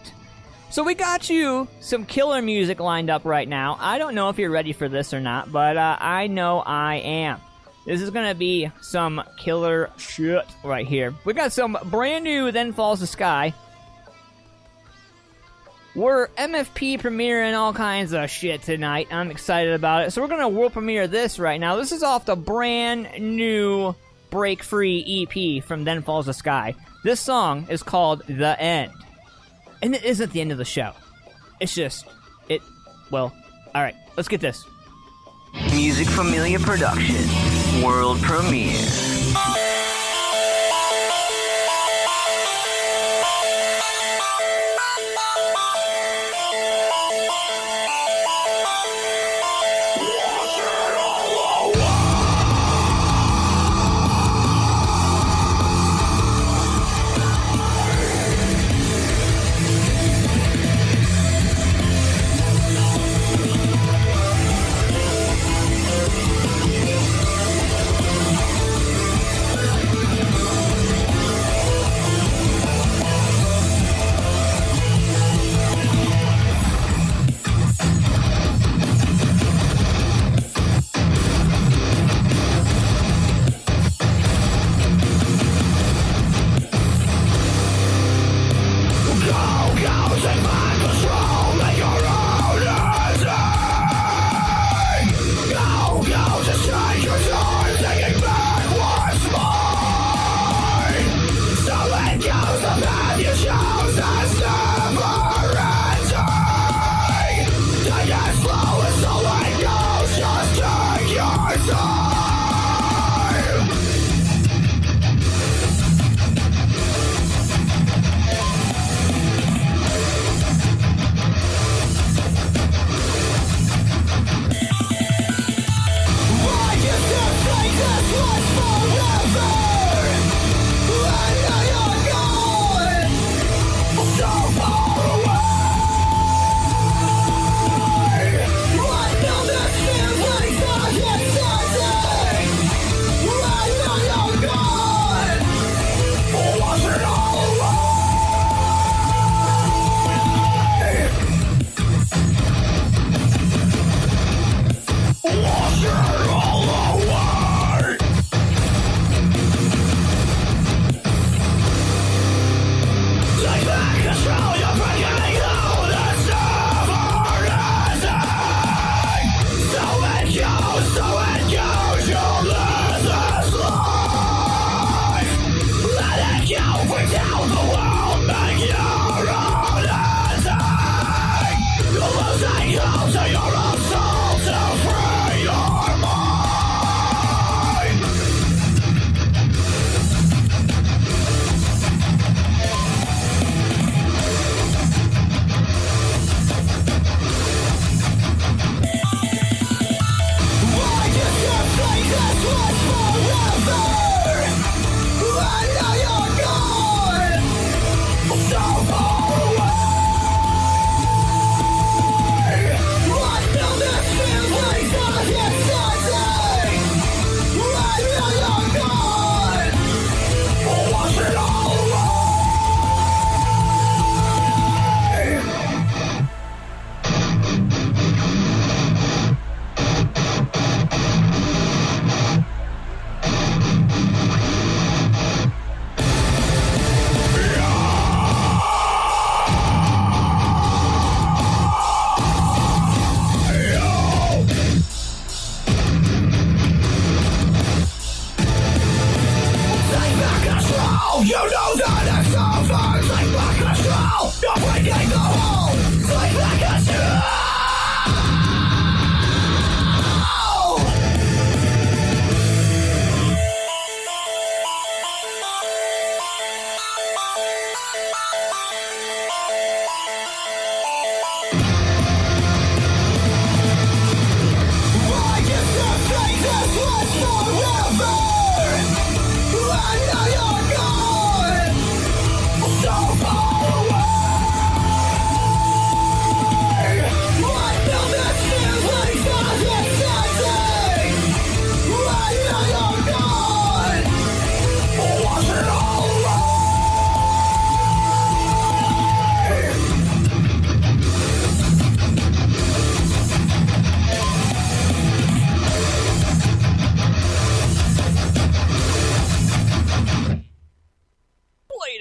So we got you some killer music lined up right now. I don't know if you're ready for this or not, but I know I am. This is going to be some killer shit right here. We got some brand new Then Falls the Sky. We're MFP premiering all kinds of shit tonight. I'm excited about it. So we're going to world premiere this right now. This is off the brand new Break Free EP from Then Falls the Sky. This song is called The End. And it isn't the end of the show. It's just, well, alright, let's get this. Music Familia Production, world premiere.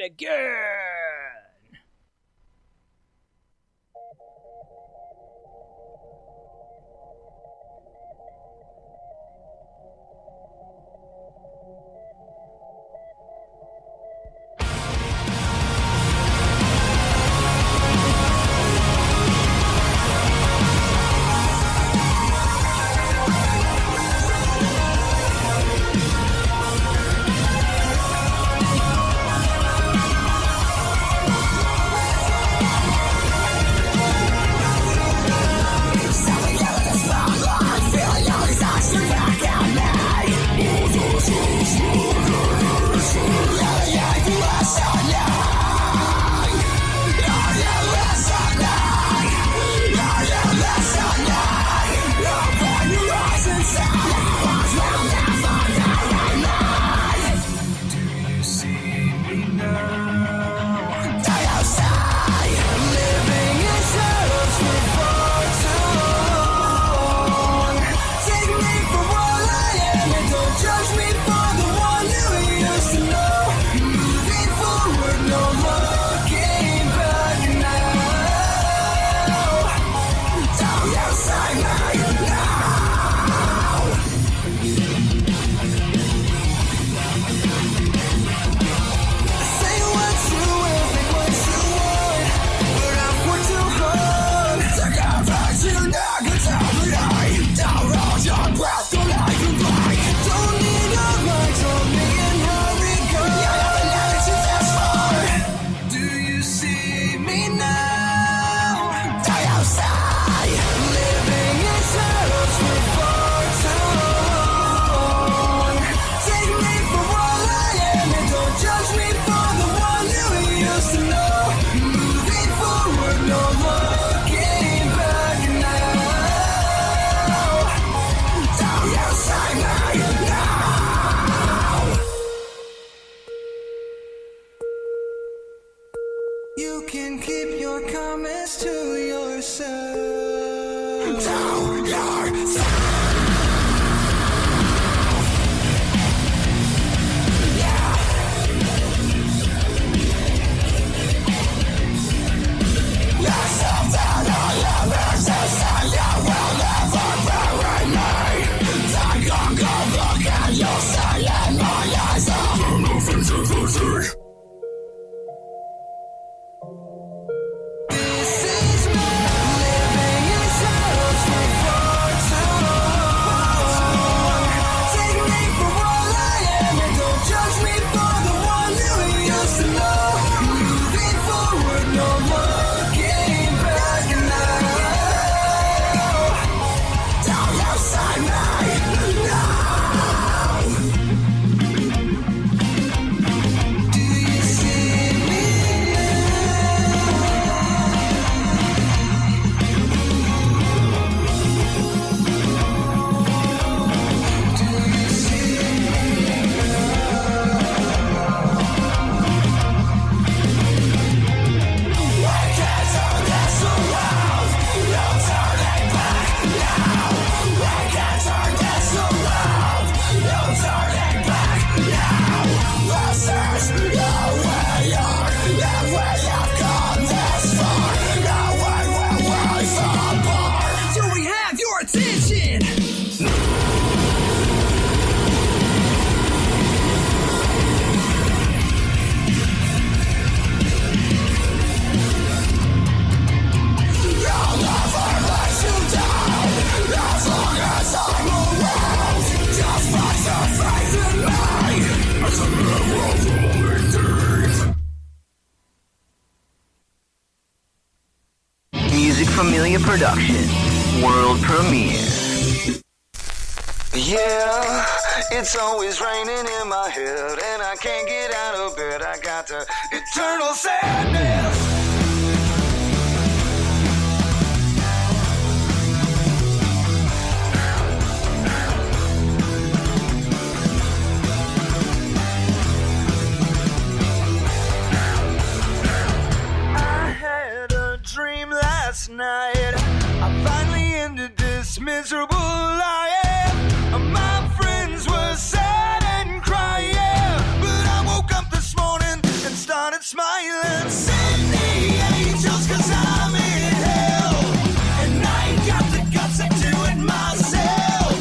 it again. You can keep your comments to yourself. Down yourself. Yeah. Yourself down on your verses, and you will never bury me. Take a good look and you'll see in my eyes. Familiar production, world premiere. Yeah, it's always raining in my head, and I can't get out of bed. I got the eternal sadness. I had a dream last night. I finally ended this miserable life. My friends were sad and crying, but I woke up this morning and started smiling. Send the angels, 'cause I'm in hell, and I ain't got the guts to do it myself.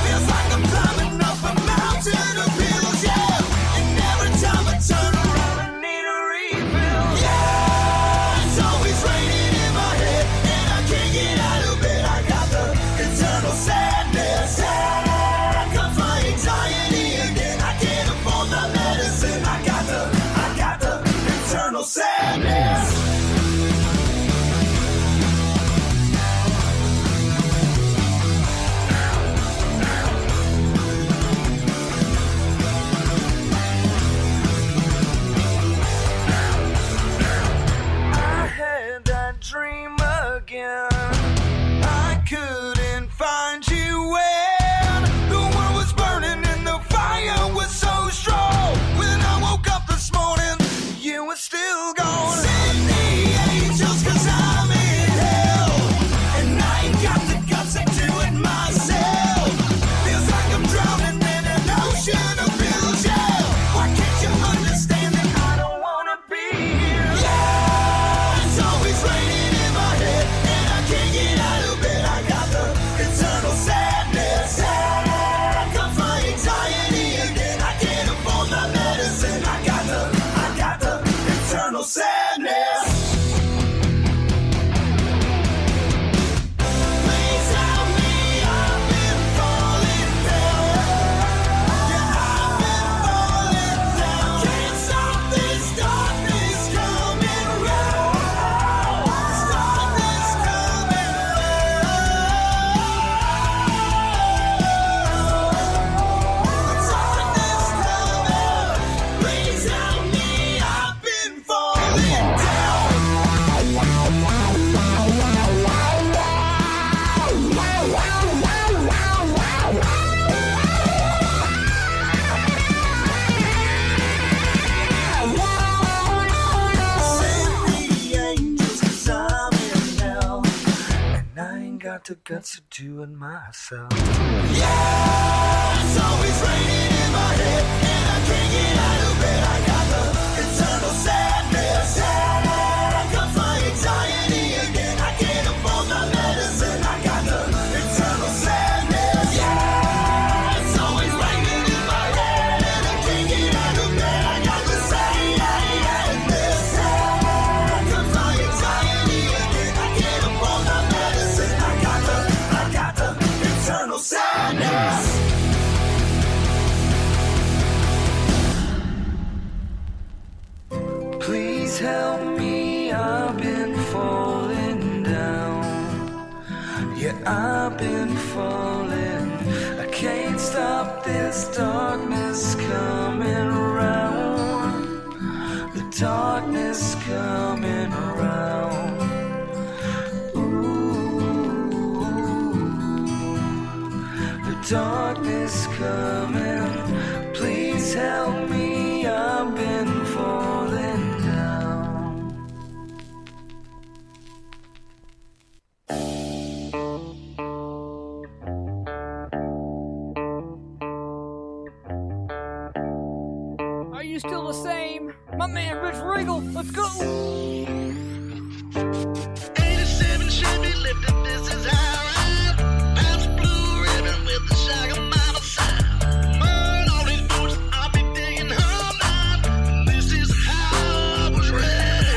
Feels like I'm climbing up a mountain of hills, yeah. And every time I turn around, I need a refill. Yeah, it's always raining in my head, and I can't get out of bed. I got the eternal sadness. Here comes my anxiety again. I can't afford the medicine. I got the eternal sadness. I had that dream again. I couldn't find you when the world was burning and the fire was so strong. When I woke up this morning, you were still gone. Send the angels, 'cause I'm in hell, and I ain't got the guts to do it myself. Feels like I'm drowning in an ocean of bills, yeah. Why can't you understand that I don't wanna be here? Yeah, it's always raining in my head, and I can't get out of bed. I got the eternal sadness. Here comes my anxiety again. I can't afford the medicine. I got the eternal sadness. Please help me, I've been falling down. Yeah, I've been falling down. Can't stop this darkness coming round. This darkness coming round. Please help me, I've been falling down. Send the angels, 'cause I'm in hell, and I ain't got the guts to do it myself. Yeah, it's always raining in my head, and I can't get out of bed. I got the eternal sadness. Here comes my anxiety again. I can't afford the medicine. I got the eternal sadness. Yeah, it's always raining in my head, and I can't get out of bed. I got the sadness. Here comes my anxiety again. I can't afford the medicine. I got the eternal sadness. Please help me, I've been falling down. Yeah, I've been falling. I can't stop this darkness coming around. The darkness coming around. Ooh, the darkness coming. Please help me, I've been falling down. Are you still the same? My man, Rich Regal, let's go! 87 Chevy lifted, this is how I pass the blue ribbon with the shag of mama side. Burn all these boots, I'll be digging all night. This is how I was ready.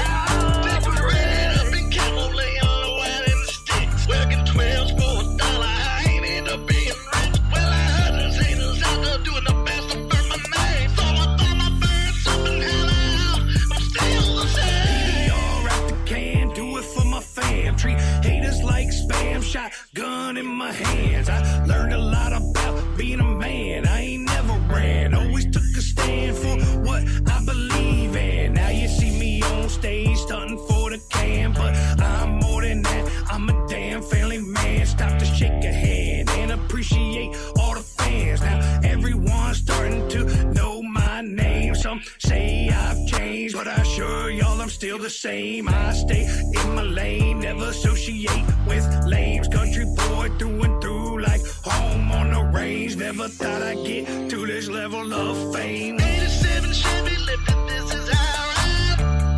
Dick was ready to be careful, laying low out in the sticks. Working 12s for $1, I ain't end up being rich. Well, I heard there's haters out there doing the best to burn my name. So I thought I burned something hell out. I'm still the same. Alright, the can do it for my fam. Treat haters like spam. Shotgun in my hands. I learned a lot about being a man. I ain't never ran. Always took a stand for what I believe in. Now you see me on stage stunting for the cam, but I'm more than that. I'm a damn family man. Stop to shake a hand and appreciate all the fans. Now everyone's starting to know my name. Some say I've changed, but I assure y'all I'm still the same. I stay in my lane, never associate with lames. Country boy through and through, like home on the range. Never thought I'd get to this level of fame. 87 Chevy lifted, this is how I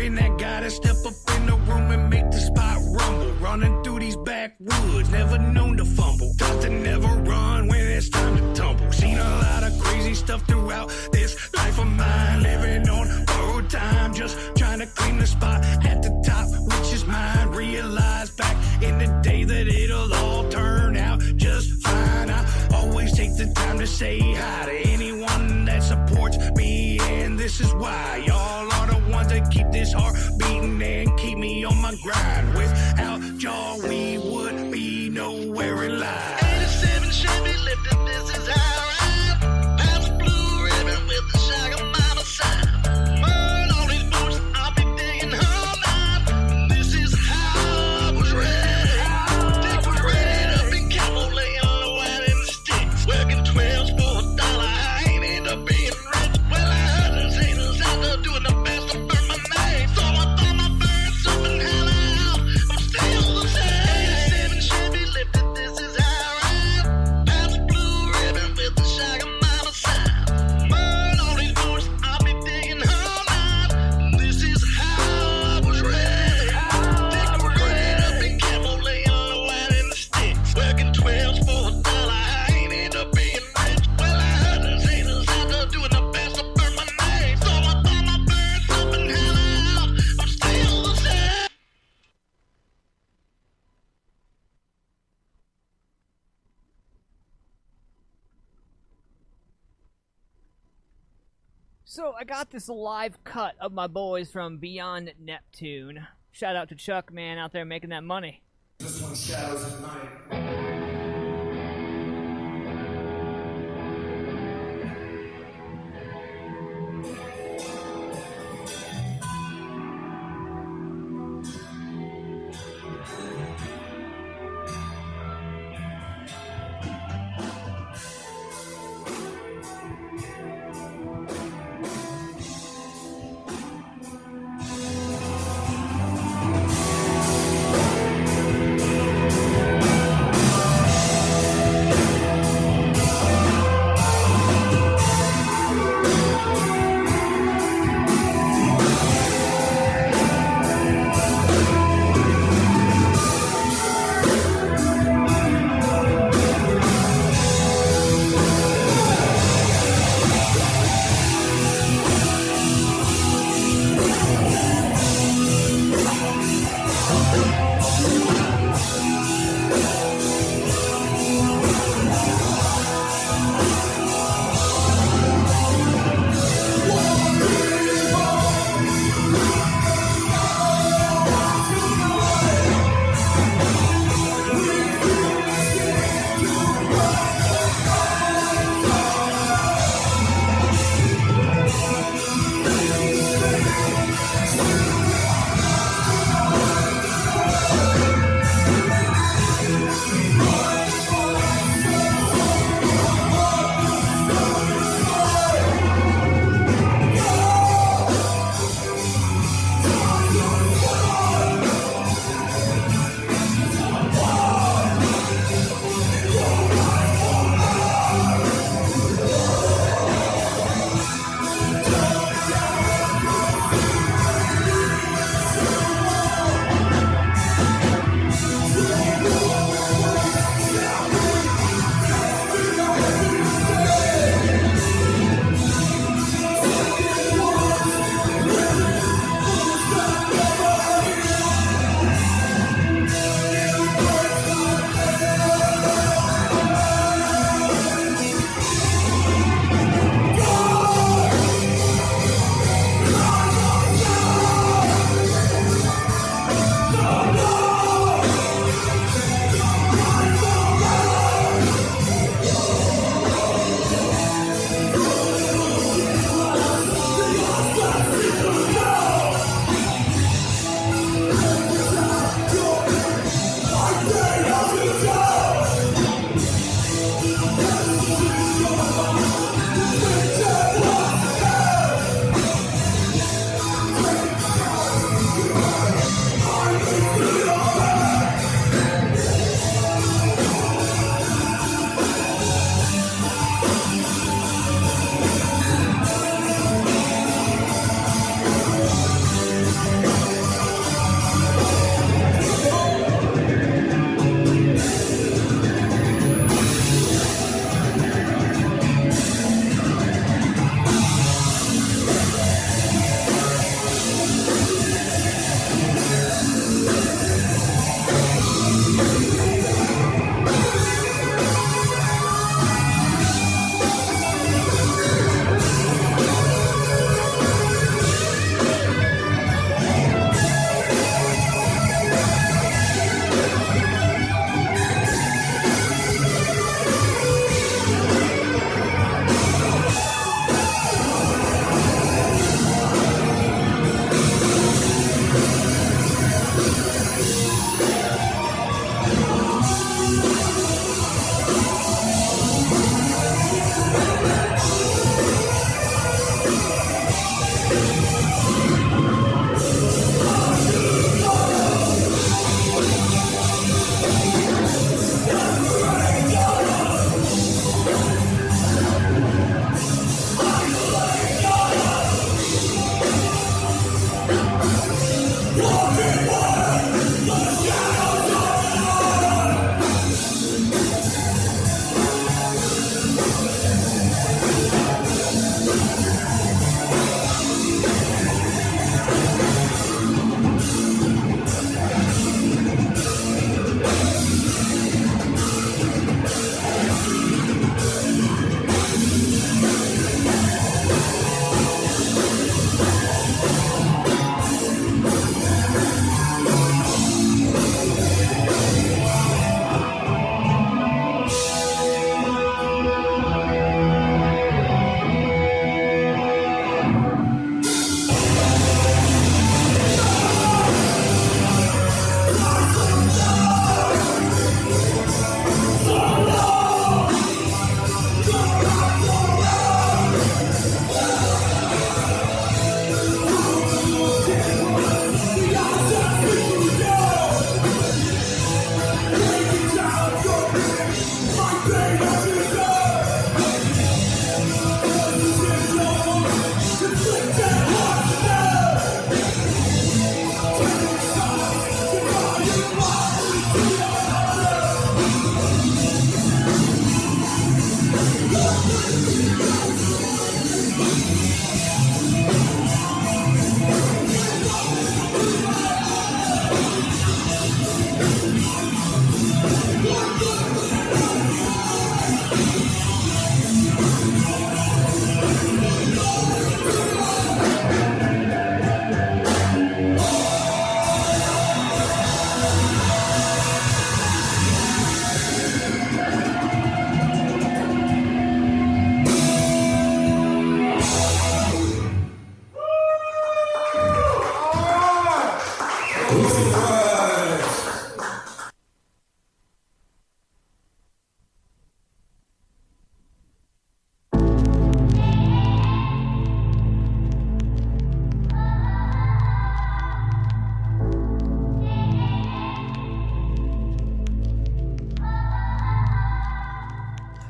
been that guy to step up in the room and make the spot rumble. Running through these backwoods, never known to fumble. Taught to never run when it's time to tumble. Seen a lot of crazy stuff throughout this life of mine. Living on borrowed time, just trying to claim the spot at the top, which is mine. Realize back in the day that it'll all turn out just fine. I always take the time to say hi to anyone that supports me, and this is why y'all are the ones that keep this heart beating and keep me on my grind. Without y'all, we would be nowhere in life. 87 Chevy lifted, this is how I ride. Past blue ribbon with the shotgun by my side. Burn all these boots, I'll be digging all night. This is how I was raised. Dick was ready to be camel, laying low out in the sticks. Working 12s for $1, I ain't end up being rich. Well, I heard there's haters out there doing the best to burn my name. So I thought I burned something hell out. I'm still the same. 87 Chevy lifted, this is how I ride. Past blue ribbon with the shotgun by my side. Burn all these boots, I'll be digging all night. This is how I was raised. Dick was ready to be camel, laying low out in the sticks. Working 12s for $1, I ain't end up being rich. Well, I heard there's haters out there doing the best to burn my name. So I thought I burned something hell out. I'm still the same. So I got this live cut of my boys from Beyond Neptune. Shout out to Chuck, man, out there making that money. This one shadows at night.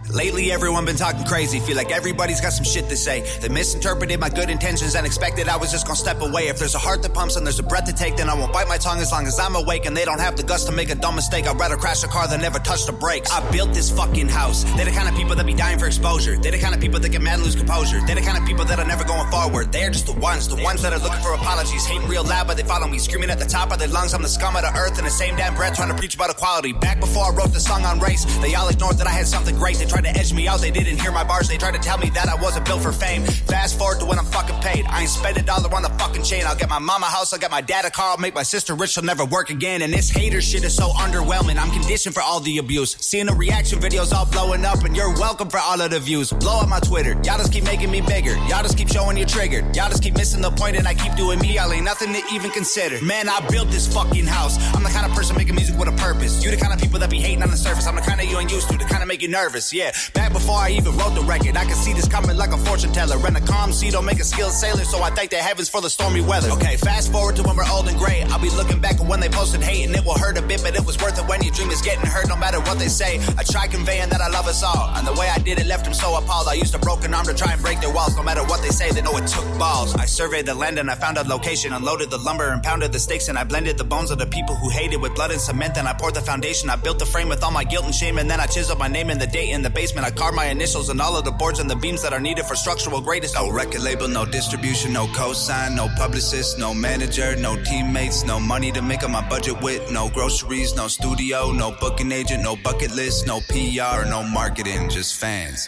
Lately, everyone been talking crazy. Feel like everybody's got some shit to say. They misinterpreted my good intentions and expected I was just gonna step away. If there's a heart that pumps and there's a breath to take, then I won't bite my tongue as long as I'm awake. And they don't have the guts to make a dumb mistake. I'd rather crash a car than never touch the brakes. I built this fucking house. They're the kind of people that be dying for exposure. They're the kind of people that get mad and lose composure. They're the kind of people that are never going forward. They're just the ones that are looking for apologies. Hating real loud, but they follow me. Screaming at the top of their lungs, I'm the scum of the earth. In the same damn breath, trying to preach about equality. Back before I wrote the song on race, they all ignored that I had something great. They tried to edge me out, they didn't hear my bars. They tried to tell me that I wasn't built for fame. Fast forward to when I'm fucking paid. I ain't spent $1 on the fucking chain. I'll get my mama a house, I'll get my dad a car, I'll make my sister rich, she'll never work again. And this hater shit is so underwhelming. I'm conditioned for all the abuse. Seeing the reaction videos all blowing up, and you're welcome for all of the views. Blow up my Twitter, y'all just keep making me bigger. Y'all just keep showing you're triggered. Y'all just keep missing the point and I keep doing me. Y'all ain't nothing to even consider. Man, I built this fucking house. I'm the kind of person making music with a purpose. You the kind of people that be hating on the surface. I'm the kind of you ain't used to, the kind of make you nervous. Yeah, back before I even wrote the record, I can see this coming like a fortune teller. And a calm sea don't make a skilled sailor, so I thank the heavens for the stormy weather. Okay, fast forward to when we're old and gray. I'll be looking back at when they posted hate, and it will hurt a bit, but it was worth it when your dream is getting hurt no matter what they say. I try conveying that I love us all, and the way I did it left them so appalled. I used a broken arm to try and break their walls. No matter what they say, they know it took balls. I surveyed the land and I found a location, unloaded the lumber and pounded the stakes, and I blended the bones of the people who hated with blood and cement. Then I poured the foundation. I built the frame with all my guilt and shame, and then I chiseled my name and the date in the basement. I carved my initials and all of the boards and the beams that are needed for structural greatness. No record label, no distribution, no cosign, no publicist, no manager, no teammates, no money to make up my budget with, no groceries, no studio, no booking agent, no bucket list, no PR, no marketing, just fans.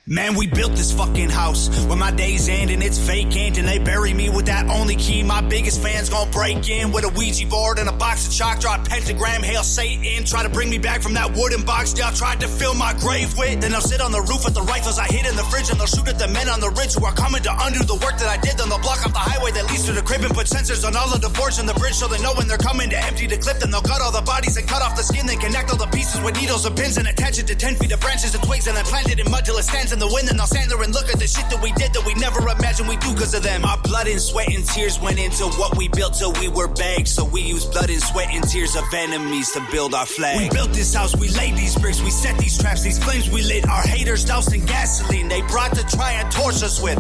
Man, we built this fucking house when my days end and it's vacant, and they bury me with that only key. My biggest fans gon' break in with a Ouija board and a box of chalk, draw a pentagram, hail Satan, try to bring me back from that wooden box y'all tried to fill my grave with. Then they'll sit on the roof with the rifles I hid in the fridge, and they'll shoot at the men on the ridge who are coming to undo the work that I did. Then they'll block off the highway that leads to the crib and put sensors on all of the boards and the bridge, so they know when they're coming to empty the clip. Then they'll cut all the bodies and cut off the skin, then connect all the pieces with needles and pins and attach it to 10 feet of branches and twigs, and then plant it in mud till it stands in the wind. And they'll stand there and look at the shit that we did that we never imagined we do because of them. Our blood and sweat and tears went into what we built till we were begged. So we used blood and sweat and tears of enemies to build our flag. We built this house, we laid these bricks, we set these traps, these flames we lit. Our haters doused in gasoline they brought to try and torch us with.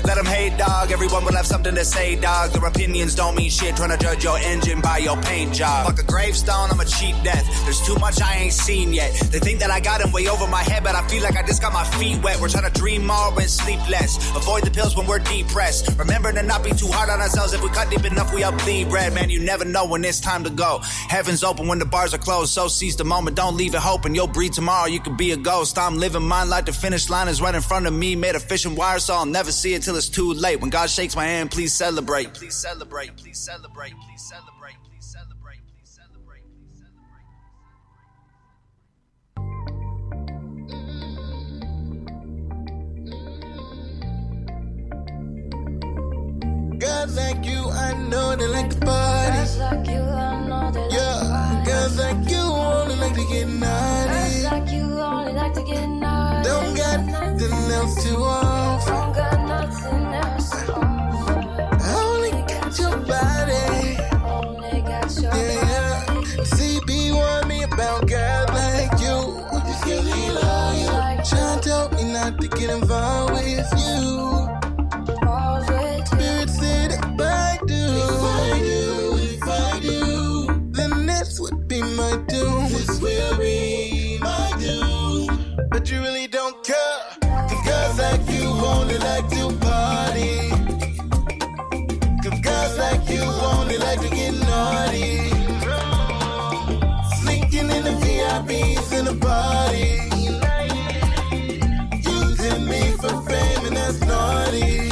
Let them hate, dog. Everyone will have something to say, dog. Their opinions don't mean shit, trying to judge your engine by your paint job. Fuck a gravestone, I'm a cheap death. There's too much I ain't seen yet. They think that I got them way over my head, but I feel like I just got my feet wet. We're trying to dream more and sleep less. Avoid the pills when we're depressed. Remember to not be too hard on ourselves. If we cut deep enough, we up bleed bread. Man, you never know when it's time to go. Heaven's open when the bars are closed, so seize the moment. Don't leave it hoping you'll breathe tomorrow. You could be a ghost. I'm living mine like the finish line is right in front of me. Made of fishing wire, so I'll never see it till it's too late. When God shakes my hand, please celebrate. Please celebrate. Please celebrate. Please celebrate. Please celebrate. Please celebrate. Please celebrate. Girls like you, I know they like to party. Girls like you, I know they like to party. Girls like you only like to get naughty. Girls like you only like to get naughty. Don't got nothing else to offer. Don't got nothing else to offer. I only got your body. Only got your body. CB warned me about girls like you. Just cause he love you. Trying to tell me not to get involved with you. Spirit said if I do, then this would be my doom. This will be my doom. But you really don't care. Cause girls like you only like to party. Cause girls like you only like to get naughty. Sneaking in the VIPs in the party. Using me for fame and that's naughty.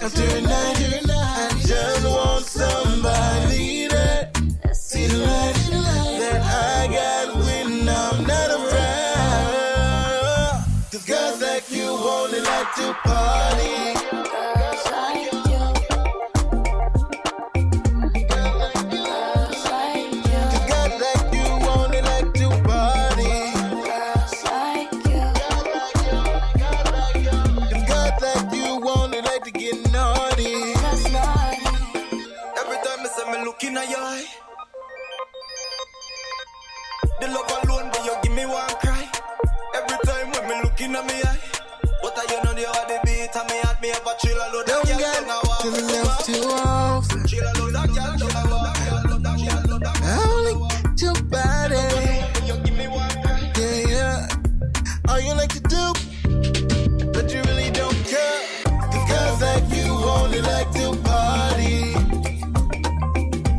tonight, I just want somebody that see the light that I got when I'm not around. 'Cause girls like you only like to party. Girls like you. Girls like you. 'Cause girls like you only like to party. Girls like you. Them girls like you only like to get naughty. That's naughty. Every time I say me looking at your eye, the love alone, but you give me one cry. Every time when me looking at me eye, but I you know the how they beat and me heart me ever chill alone. Don't get to the left too often. Chill alone, that girl, don't I I only get your body. You give me one cry. Yeah, yeah. All you like to do, but you really don't care. 'Cause guys like you only like to party.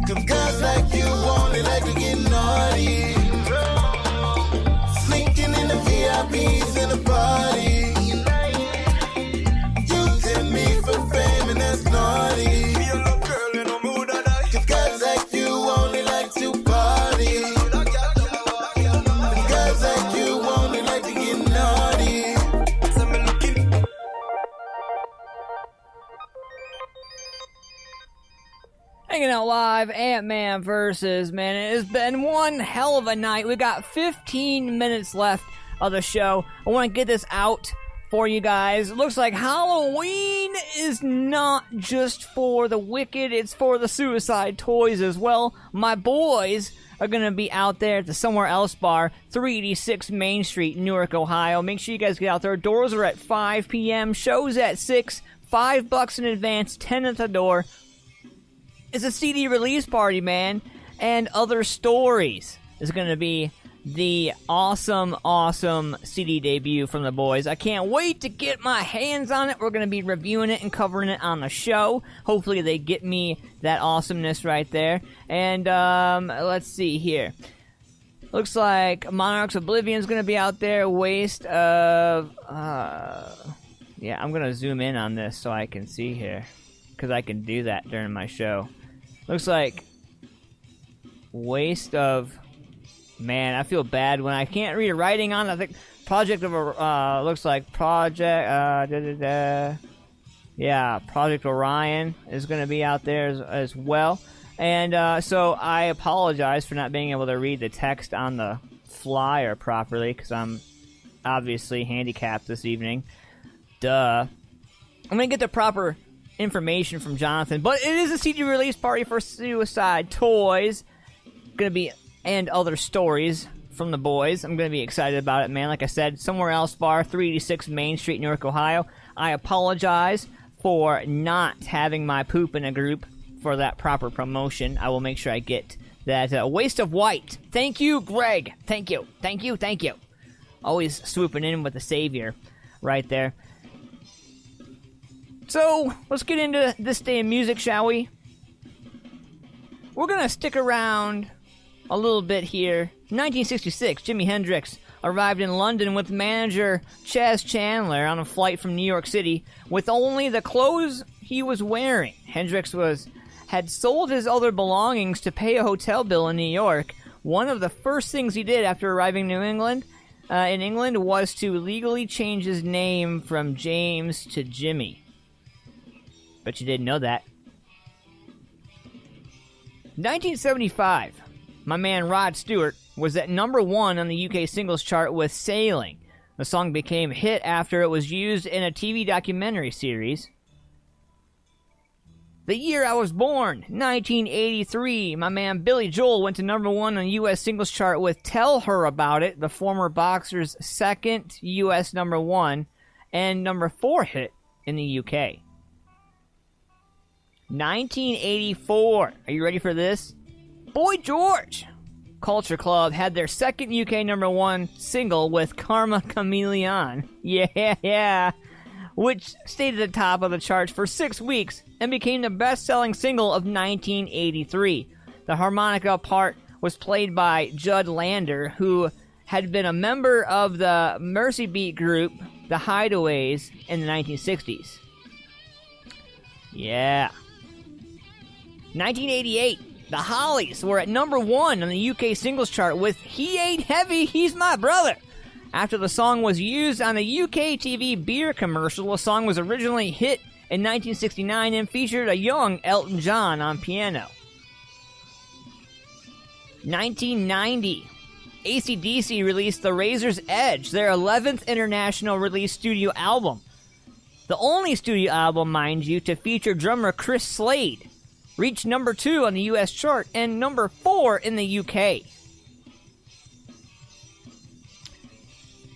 'Cause guys like you only like to get naughty. Slinking in the VIPs in the party. Using me for fame and that's naughty. Feel up, girl, you know me woulda die. 'Cause guys like you only like to party. 'Cause guys like you only like to get naughty. So me looking. Hanging out live, Ant-Man versus, man. It has been one hell of a night. We got 15 minutes left of the show. I want to get this out for you guys. It looks like Halloween is not just for the wicked, it's for the suicide toys as well. My boys are going to be out there at the Somewhere Else Bar, 386 Main Street, Newark, Ohio. Make sure you guys get out there. Doors are at 5 p.m., shows at 6, $5 in advance, 10 at the door. It's a CD release party, man, and Other Stories is going to be the awesome, awesome CD debut from the boys. I can't wait to get my hands on it. We're going to be reviewing it and covering it on the show. Hopefully they get me that awesomeness right there. And let's see here. Looks like Monarch's Oblivion's going to be out there. Waste of... yeah, I'm going to zoom in on this so I can see here, because I can do that during my show. Looks like Waste of... Man, I feel bad when I can't read writing on it. I think Project of... looks like Project... Yeah, Project Orion is going to be out there as well. And so I apologize for not being able to read the text on the flyer properly, because I'm obviously handicapped this evening. Duh. I'm going to get the proper information from Jonathan, but it is a CD release party for Suicide Toys. Gonna be, and Other Stories from the boys. I'm gonna be excited about it, man. Like I said, Somewhere Else Bar, 386 Main Street, Newark, Ohio. I apologize for not having my poop in a group for that proper promotion. I will make sure I get that. Waste of White. Thank you, Greg. Thank you. Thank you. Thank you. Always swooping in with the savior right there. So, let's get into this day in music, shall we? We're going to stick around a little bit here. 1966, Jimi Hendrix arrived in London with manager Chaz Chandler on a flight from New York City with only the clothes he was wearing. Hendrix had sold his other belongings to pay a hotel bill in New York. One of the first things he did after arriving in England was to legally change his name from James to Jimmy. Bet you didn't know that. 1975, my man Rod Stewart was at number 1 on the UK singles chart with Sailing. The song became a hit after it was used in a TV documentary series. The Year I Was Born, 1983, my man Billy Joel went to number 1 on the US singles chart with Tell Her About It, the former boxer's second US number 1 and number 4 hit in the UK. 1984. Are you ready for this? Boy George! Culture Club had their second UK number 1 single with Karma Chameleon. Yeah! Which stayed at the top of the charts for 6 weeks and became the best-selling single of 1983. The harmonica part was played by Judd Lander, who had been a member of the Mercy Beat group, The Hideaways, in the 1960s. Yeah. 1988, the Hollies were at number 1 on the UK singles chart with He Ain't Heavy, He's My Brother. After the song was used on a UK TV beer commercial, the song was originally hit in 1969 and featured a young Elton John on piano. 1990, AC/DC released The Razor's Edge, their 11th international release studio album. The only studio album, mind you, to feature drummer Chris Slade. Reached number 2 on the US chart and number 4 in the UK.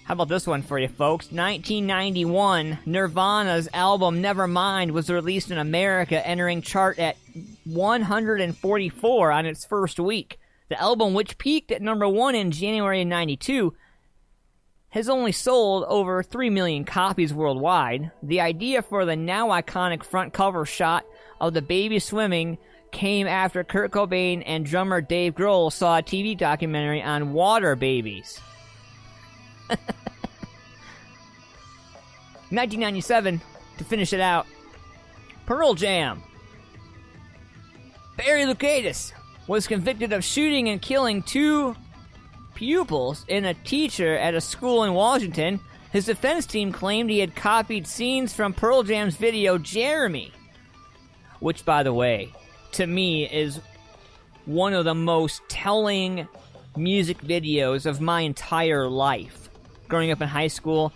How about this one for you, folks? 1991, Nirvana's album Nevermind was released in America, entering chart at 144 on its first week. The album, which peaked at number 1 in January of 92, has only sold over 3 million copies worldwide. The idea for the now iconic front cover shot of the baby swimming came after Kurt Cobain and drummer Dave Grohl saw a TV documentary on water babies. 1997, to finish it out, Pearl Jam. Barry Lukatis was convicted of shooting and killing 2 pupils and a teacher at a school in Washington. His defense team claimed he had copied scenes from Pearl Jam's video Jeremy, which, by the way, to me is one of the most telling music videos of my entire life. Growing up in high school,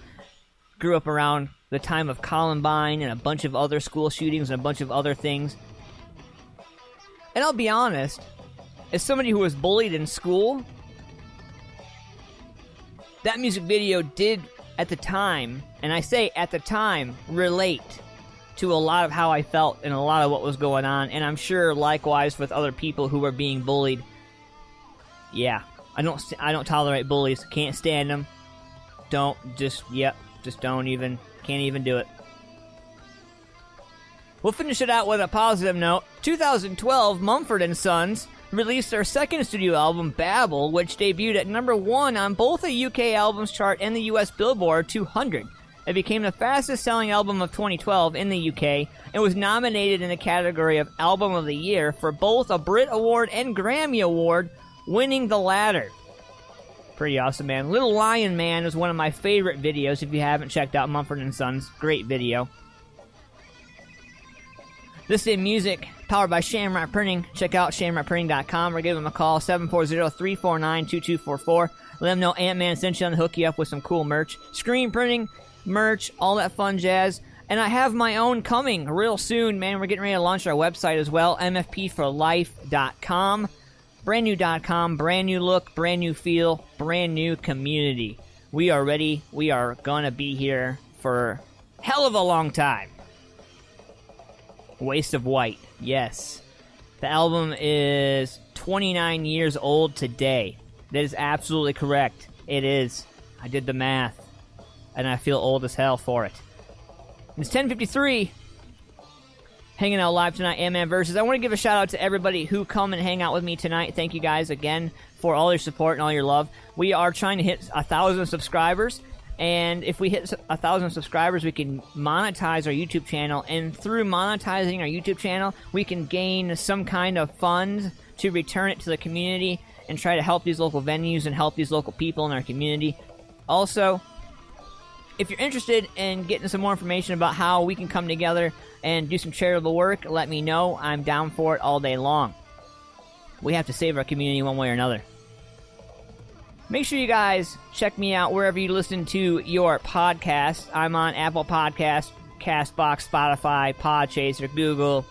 grew up around the time of Columbine and a bunch of other school shootings and a bunch of other things. And I'll be honest, as somebody who was bullied in school, that music video did, at the time, and I say at the time, relate to a lot of how I felt and a lot of what was going on, and I'm sure likewise with other people who were being bullied. Yeah, I don't tolerate bullies. Can't stand them. Can't even do it. We'll finish it out with a positive note. 2012, Mumford & Sons released their second studio album, Babel, which debuted at number 1 on both the UK albums chart and the US Billboard 200. It became the fastest-selling album of 2012 in the UK and was nominated in the category of Album of the Year for both a Brit Award and Grammy Award, winning the latter. Pretty awesome, man. Little Lion Man is one of my favorite videos. If you haven't checked out Mumford & Sons, great video. This is music powered by Shamrock Printing. Check out shamrockprinting.com or give them a call, 740-349-2244. Let them know Ant-Man sent you on the hook you up with some cool merch. Screen printing, merch, all that fun jazz. And I have my own coming real soon, man. We're getting ready to launch our website as well, mfpforlife.com. Brand new.com, brand new look, brand new feel, brand new community. We are ready. We are going to be here for hell of a long time. Waste of White, yes. The album is 29 years old today. That is absolutely correct. It is. I did the math. And I feel old as hell for it. It's 10:53. Hanging out live tonight, AntmanVs. I want to give a shout out to everybody who come and hang out with me tonight. Thank you guys again for all your support and all your love. We are trying to hit 1,000 subscribers, and if we hit 1,000 subscribers, we can monetize our YouTube channel, and through monetizing our YouTube channel, we can gain some kind of funds to return it to the community and try to help these local venues and help these local people in our community. Also, if you're interested in getting some more information about how we can come together and do some charitable work, let me know. I'm down for it all day long. We have to save our community one way or another. Make sure you guys check me out wherever you listen to your podcast. I'm on Apple Podcasts, CastBox, Spotify, Podchaser, Google,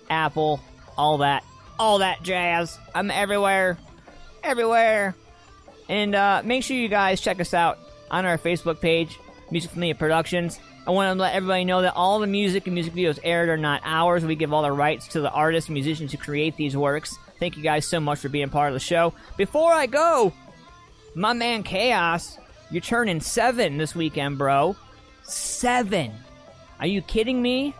Apple, all that jazz. I'm everywhere. And make sure you guys check us out on our Facebook page, Music Familia Productions. I want to let everybody know that all the music and music videos aired are not ours. We give all the rights to the artists and musicians who create these works. Thank you guys so much for being part of the show. Before I go, my man Chaos, you're turning 7 this weekend, bro. 7. Are you kidding me?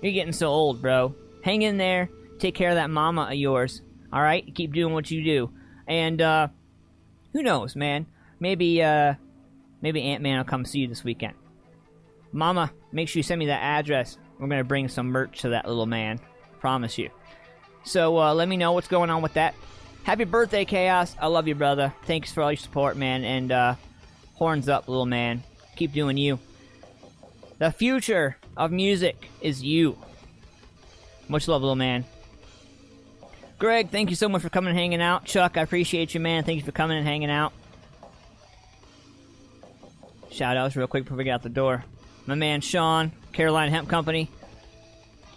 You're getting so old, bro. Hang in there. Take care of that mama of yours. All right? Keep doing what you do. And who knows, man? Maybe Ant-Man will come see you this weekend. Mama, make sure you send me that address. We're going to bring some merch to that little man. Promise you. So let me know what's going on with that. Happy birthday, Chaos. I love you, brother. Thanks for all your support, man. And horns up, little man. Keep doing you. The future of music is you. Much love, little man. Greg, thank you so much for coming and hanging out. Chuck, I appreciate you, man. Thank you for coming and hanging out. Shout-outs real quick before we get out the door. My man Sean, Carolina Hemp Company.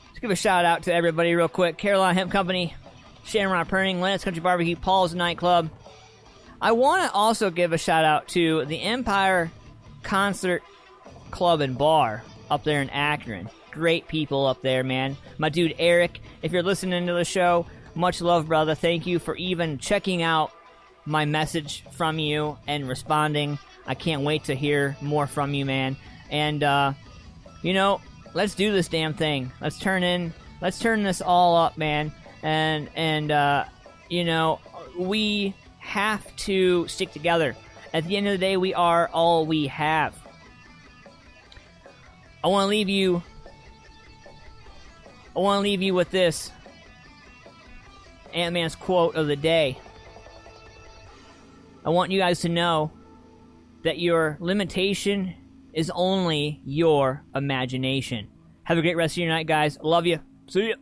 Let's give a shout-out to everybody real quick. Carolina Hemp Company, Shamrock Printing, Lynettes Country BBQ, Paul's Nightclub. I want to also give a shout-out to the Empire Concert Club and Bar up there in Akron. Great people up there, man. My dude Eric, if you're listening to the show, much love, brother. Thank you for even checking out my message from you and responding. I can't wait to hear more from you, man. And, let's do this damn thing. Let's turn this all up, man. And we have to stick together. At the end of the day, we are all we have. I want to leave you with this Ant-Man's quote of the day. I want you guys to know that your limitation is only your imagination. Have a great rest of your night, guys. Love you. See ya.